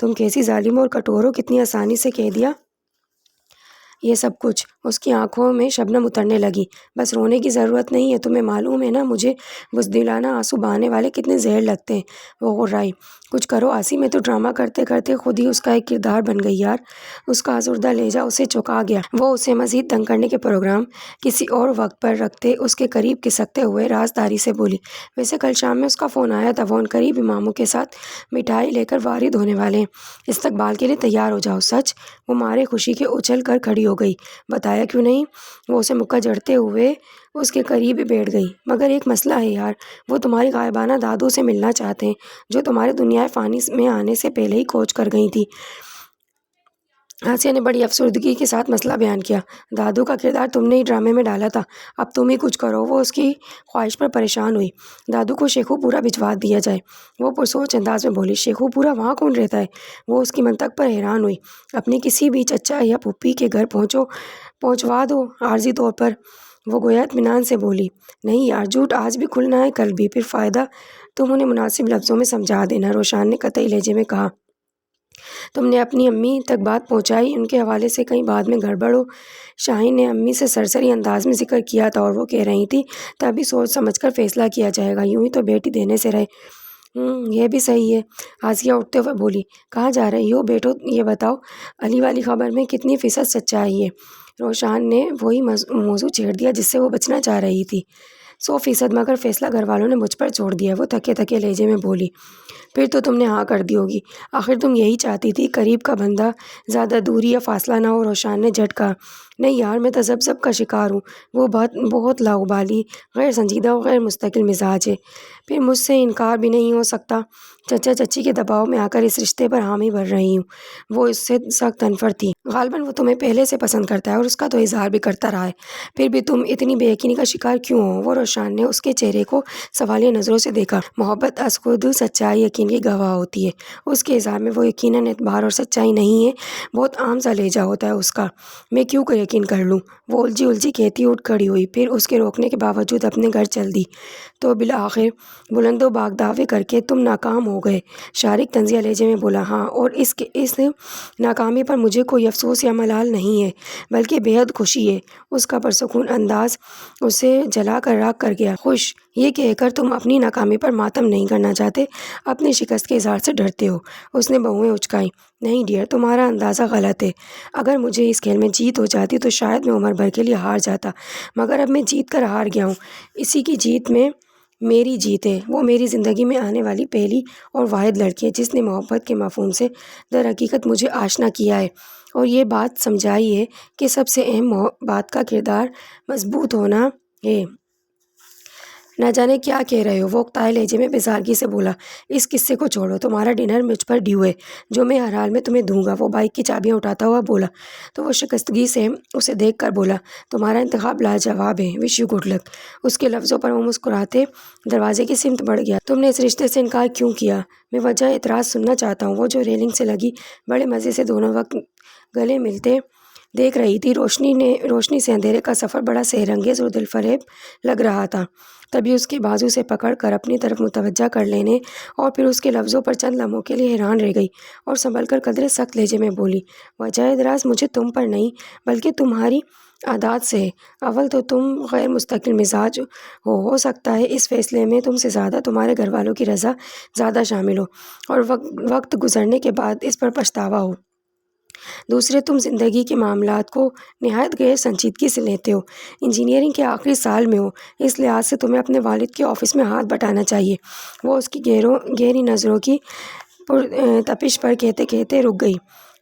تم کیسی ظالم اور کٹور ہو، کتنی آسانی سے کہہ دیا یہ سب کچھ۔ اس کی آنکھوں میں شبنم اترنے لگی۔ بس رونے کی ضرورت نہیں ہے، تمہیں معلوم ہے نا مجھے بزدلانہ آنسو بہانے والے کتنے زہر لگتے ہیں۔ وہ غرائی۔ کچھ کرو آسی، میں تو ڈرامہ کرتے کرتے خود ہی اس کا ایک کردار بن گئی یار۔ اس کا آزردہ لہجہ اسے چونکا گیا۔ وہ اسے مزید تنگ کرنے کے پروگرام کسی اور وقت پر رکھتے اس کے قریب کھسکتے ہوئے رازداری سے بولی۔ ویسے کل شام میں اس کا فون آیا تھا، وہ ان قریب اماموں کے ساتھ مٹھائی لے کر وارد ہونے والے ہیں، استقبال کے لیے تیار ہو جاؤ۔ سچ؟ وہ مارے خوشی کے اچھل کر کھڑی ہو گئی۔ بتایا کیوں نہیں؟ وہ اسے مکہ جڑتے ہوئے اس کے قریب بیٹھ گئی۔ مگر ایک مسئلہ ہے یار، وہ تمہاری غائبانہ دادو سے ملنا چاہتے ہیں جو تمہارے دنیا فانی میں آنے سے پہلے ہی کوچ کر گئی تھی۔ آسیہ نے بڑی افسردگی کے ساتھ مسئلہ بیان کیا۔ دادو کا کردار تم نے ہی ڈرامے میں ڈالا تھا، اب تم ہی کچھ کرو۔ وہ اس کی خواہش پر پریشان ہوئی۔ دادو کو شیخو پورہ بھجوا دیا جائے، وہ پرسوچ انداز میں بولی۔ شیخو پورہ وہاں کون رہتا ہے؟ وہ اس کی منطق پر حیران ہوئی۔ اپنی کسی بھی چچا یا پھوپھی کے گھر پہنچوا دو عارضی طور پر، وہ گویا اطمینان سے بولی۔ نہیں یار، جھوٹ آج بھی کھلنا ہے کل بھی، پھر فائدہ؟ تم انہیں مناسب لفظوں میں سمجھا دینا، روشان نے قطعی لہجے میں کہا۔ تم نے اپنی امی تک بات پہنچائی؟ ان کے حوالے سے کہیں بعد میں گڑبڑ ہو؟ شاہین نے امی سے سرسری انداز میں ذکر کیا تھا اور وہ کہہ رہی تھی تبھی سوچ سمجھ کر فیصلہ کیا جائے گا، یوں ہی تو بیٹی دینے سے رہے۔ یہ بھی صحیح ہے، آسیہ اٹھتے ہوئے بولی۔ کہاں جا رہی ہو بیٹو؟ یہ بتاؤ علی والی خبر میں کتنی فیصد سچائی ہے؟ روشان نے وہی موضوع چھیڑ دیا جس سے وہ بچنا چاہ رہی تھی۔ 100%، مگر فیصلہ گھر والوں نے مجھ پر چھوڑ دیا، وہ تھکے تھکے لہجے میں بولی۔ پھر تو تم نے ہاں کر دی ہوگی، آخر تم یہی چاہتی تھی، قریب کا بندہ، زیادہ دوری یا فاصلہ نہ ہو۔ روشان نے جھٹ کہا۔ نہیں یار، میں تذبذب کا شکار ہوں، وہ بہت لاابالی، غیر سنجیدہ اور غیر مستقل مزاج ہے، پھر مجھ سے انکار بھی نہیں ہو سکتا۔ چچا چچی کے دباؤ میں آ کر اس رشتے پر حامی بھر رہی ہوں۔ وہ اس سے سخت تنفر تھی۔ غالباً وہ تمہیں پہلے سے پسند کرتا ہے اور اس کا تو اظہار بھی کرتا رہا ہے، پھر بھی تم اتنی بے یقینی کا شکار کیوں ہو؟ وہ روشان نے اس کے چہرے کو سوالیہ نظروں سے دیکھا۔ محبت از خود سچائی یقین کی گواہ ہوتی ہے، اس کے اظہار میں وہ یقیناً اعتبار اور سچائی نہیں ہے، بہت عام سا لہجہ ہوتا ہے اس کا۔ میں کیوں یقین کر لوں؟ وہ الجھی کہتی اٹھ کھڑی ہوئی، پھر اس کے روکنے کے باوجود اپنے گھر چل دی۔ تو بالآخر بلند و باغ دعوے کر کے تم ناکام ہو گئے؟ شارق طنزیہ لہجے میں بولا۔ ہاں، اور اس ناکامی پر مجھے کوئی افسوس یا ملال نہیں ہے، بلکہ بے حد خوشی ہے۔ اس کا پرسکون انداز اسے جلا کر راکھ کر گیا۔ خوش؟ یہ کہہ کر تم اپنی ناکامی پر ماتم نہیں کرنا چاہتے، اپنی شکست کے اظہار سے ڈرتے ہو؟ اس نے بہویں اچکائیں۔ نہیں ڈیئر، تمہارا اندازہ غلط ہے۔ اگر مجھے اس کھیل میں جیت ہو جاتی تو شاید میں عمر بھر کے لیے ہار جاتا، مگر اب میں جیت کر ہار گیا ہوں۔ اسی کی جیت میں میری جیت ہے۔ وہ میری زندگی میں آنے والی پہلی اور واحد لڑکی ہے جس نے محبت کے مفہوم سے در حقیقت مجھے آشنا کیا ہے، اور یہ بات سمجھائی ہے کہ سب سے اہم بات کا کردار مضبوط ہونا ہے۔ نہ جانے کیا کہہ رہے ہو؟ وہ اکتائے لہجے میں بیزارگی سے بولا۔ اس قصے کو چھوڑو، تمہارا ڈنر مجھ پر ڈیو ہے جو میں ہر حال میں تمہیں دوں گا۔ وہ بائک کی چابیاں اٹھاتا ہوا بولا تو وہ شکستگی سے اسے دیکھ کر بولا، تمہارا انتخاب لاجواب ہے، وش یو گڈ لک۔ اس کے لفظوں پر وہ مسکراتے دروازے کی سمت بڑھ گیا۔ تم نے اس رشتے سے انکار کیوں کیا؟ میں وجہ اعتراض سننا چاہتا ہوں۔ وہ جو ریلنگ سے لگی بڑے مزے سے دونوں وقت گلے ملتے دیکھ رہی تھی۔ روشنی سے اندھیرے کا سفر بڑا سحر انگیز اور دل فریب لگ رہا تھا۔ تبھی اس کے بازو سے پکڑ کر اپنی طرف متوجہ کر لینے اور پھر اس کے لفظوں پر چند لمحوں کے لیے حیران رہ گئی اور سنبھل کر قدرے سخت لہجے میں بولی، وجہ اعتراض مجھے تم پر نہیں بلکہ تمہاری عادات سے ہے۔ اول تو تم غیر مستقل مزاج ہو سکتا ہے اس فیصلے میں تم سے زیادہ تمہارے گھر والوں کی رضا زیادہ شامل ہو اور وقت گزرنے کے بعد اس پر پچھتاوا ہو۔ دوسرے، تم زندگی کے معاملات کو نہایت غیر سنجیدگی سے لیتے ہو، انجینئرنگ کے آخری سال میں ہو، اس لحاظ سے تمہیں اپنے والد کے آفس میں ہاتھ بٹانا چاہیے۔ وہ اس کی گہری نظروں کی تپش پر کہتے کہتے رک گئی۔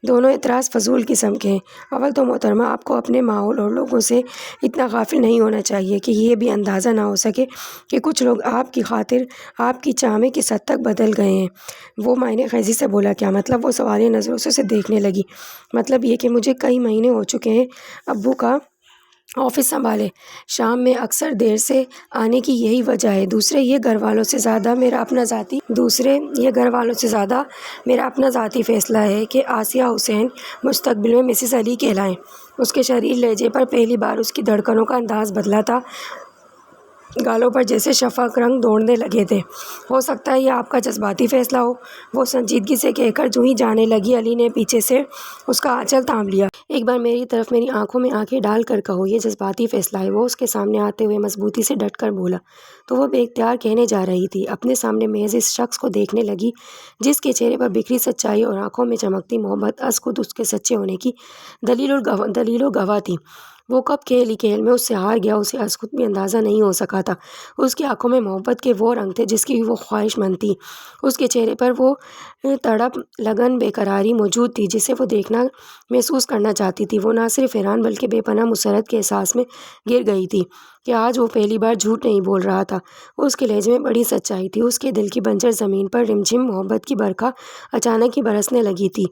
دونوں اعتراض فضول قسم کے ہیں۔ اول تو محترمہ، آپ کو اپنے ماحول اور لوگوں سے اتنا غافل نہیں ہونا چاہیے کہ یہ بھی اندازہ نہ ہو سکے کہ کچھ لوگ آپ کی خاطر آپ کی چاہ میں کس حد تک بدل گئے ہیں۔ وہ معنی خیزی سے بولا، کیا مطلب؟ وہ سوالیہ نظروں سے اسے دیکھنے لگی۔ مطلب یہ کہ مجھے کئی مہینے ہو چکے ہیں ابو کا آفس سنبھالے، شام میں اکثر دیر سے آنے کی یہی وجہ ہے۔ دوسرے، یہ گھر والوں سے زیادہ میرا اپنا ذاتی فیصلہ ہے کہ آسیہ حسین مستقبل میں مسز علی کہلائیں۔ اس کے شریر لہجے پر پہلی بار اس کی دھڑکنوں کا انداز بدلا تھا، گالوں پر جیسے شفق رنگ دوڑنے لگے تھے۔ ہو سکتا ہے یہ آپ کا جذباتی فیصلہ ہو، وہ سنجیدگی سے کہہ کر جو ہی جانے لگی، علی نے پیچھے سے اس کا آنچل تھام لیا۔ ایک بار میری طرف میری آنکھوں میں آنکھیں ڈال کر کہو، یہ جذباتی فیصلہ ہے۔ وہ اس کے سامنے آتے ہوئے مضبوطی سے ڈٹ کر بولا۔ تو وہ بے اختیار کہنے جا رہی تھی، اپنے سامنے محض اس شخص کو دیکھنے لگی جس کے چہرے پر بکھری سچائی اور آنکھوں میں چمکتی محبت از خود اس کے سچے ہونے کی دلیل و گواہ تھی۔ وہ کب کھیل میں اس سے ہار گیا، اسے از خود بھی اندازہ نہیں ہو سکا تھا۔ اس کی آنکھوں میں محبت کے وہ رنگ تھے جس کی وہ خواہش مند تھی، اس کے چہرے پر وہ تڑپ، لگن، بے قراری موجود تھی جسے وہ دیکھنا، محسوس کرنا چاہتی تھی۔ وہ نہ صرف حیران بلکہ بے پناہ مسرت کے احساس میں گر گئی تھی کہ آج وہ پہلی بار جھوٹ نہیں بول رہا تھا۔ اس کے لہجے میں بڑی سچائی تھی۔ اس کے دل کی بنجر زمین پر رمجھم محبت کی برکھا اچانک ہی برسنے لگی تھی۔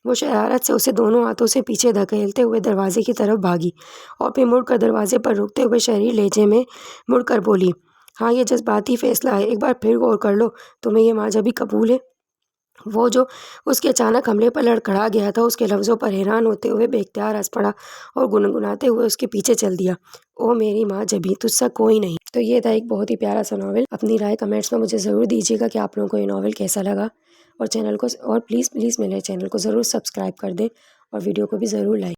وہ شرارت سے اسے دونوں ہاتھوں سے پیچھے دھکیلتے ہوئے دروازے کی طرف بھاگی اور پھر مڑ کر دروازے پر رکتے ہوئے شریر لہجے میں مڑ کر بولی، ہاں یہ جذباتی فیصلہ ہے، ایک بار پھر غور کر لو، تمہیں یہ ماجرا بھی قبول ہے؟ وہ جو اس کے اچانک حملے پر لڑکھڑا گیا تھا، اس کے لفظوں پر حیران ہوتے ہوئے بے اختیار ہنس پڑا اور گنگناتے ہوئے اس کے پیچھے چل دیا، او میری ماں جبھی، تجھ سا کوئی نہیں۔ تو یہ تھا ایک بہت ہی پیارا سا ناول۔ اپنی رائے کمنٹس میں مجھے ضرور دیجیے گا کہ آپ لوگوں کو یہ ناول کیسا لگا، اور پلیز میرے چینل کو ضرور سبسکرائب کر دیں اور ویڈیو کو بھی ضرور لائک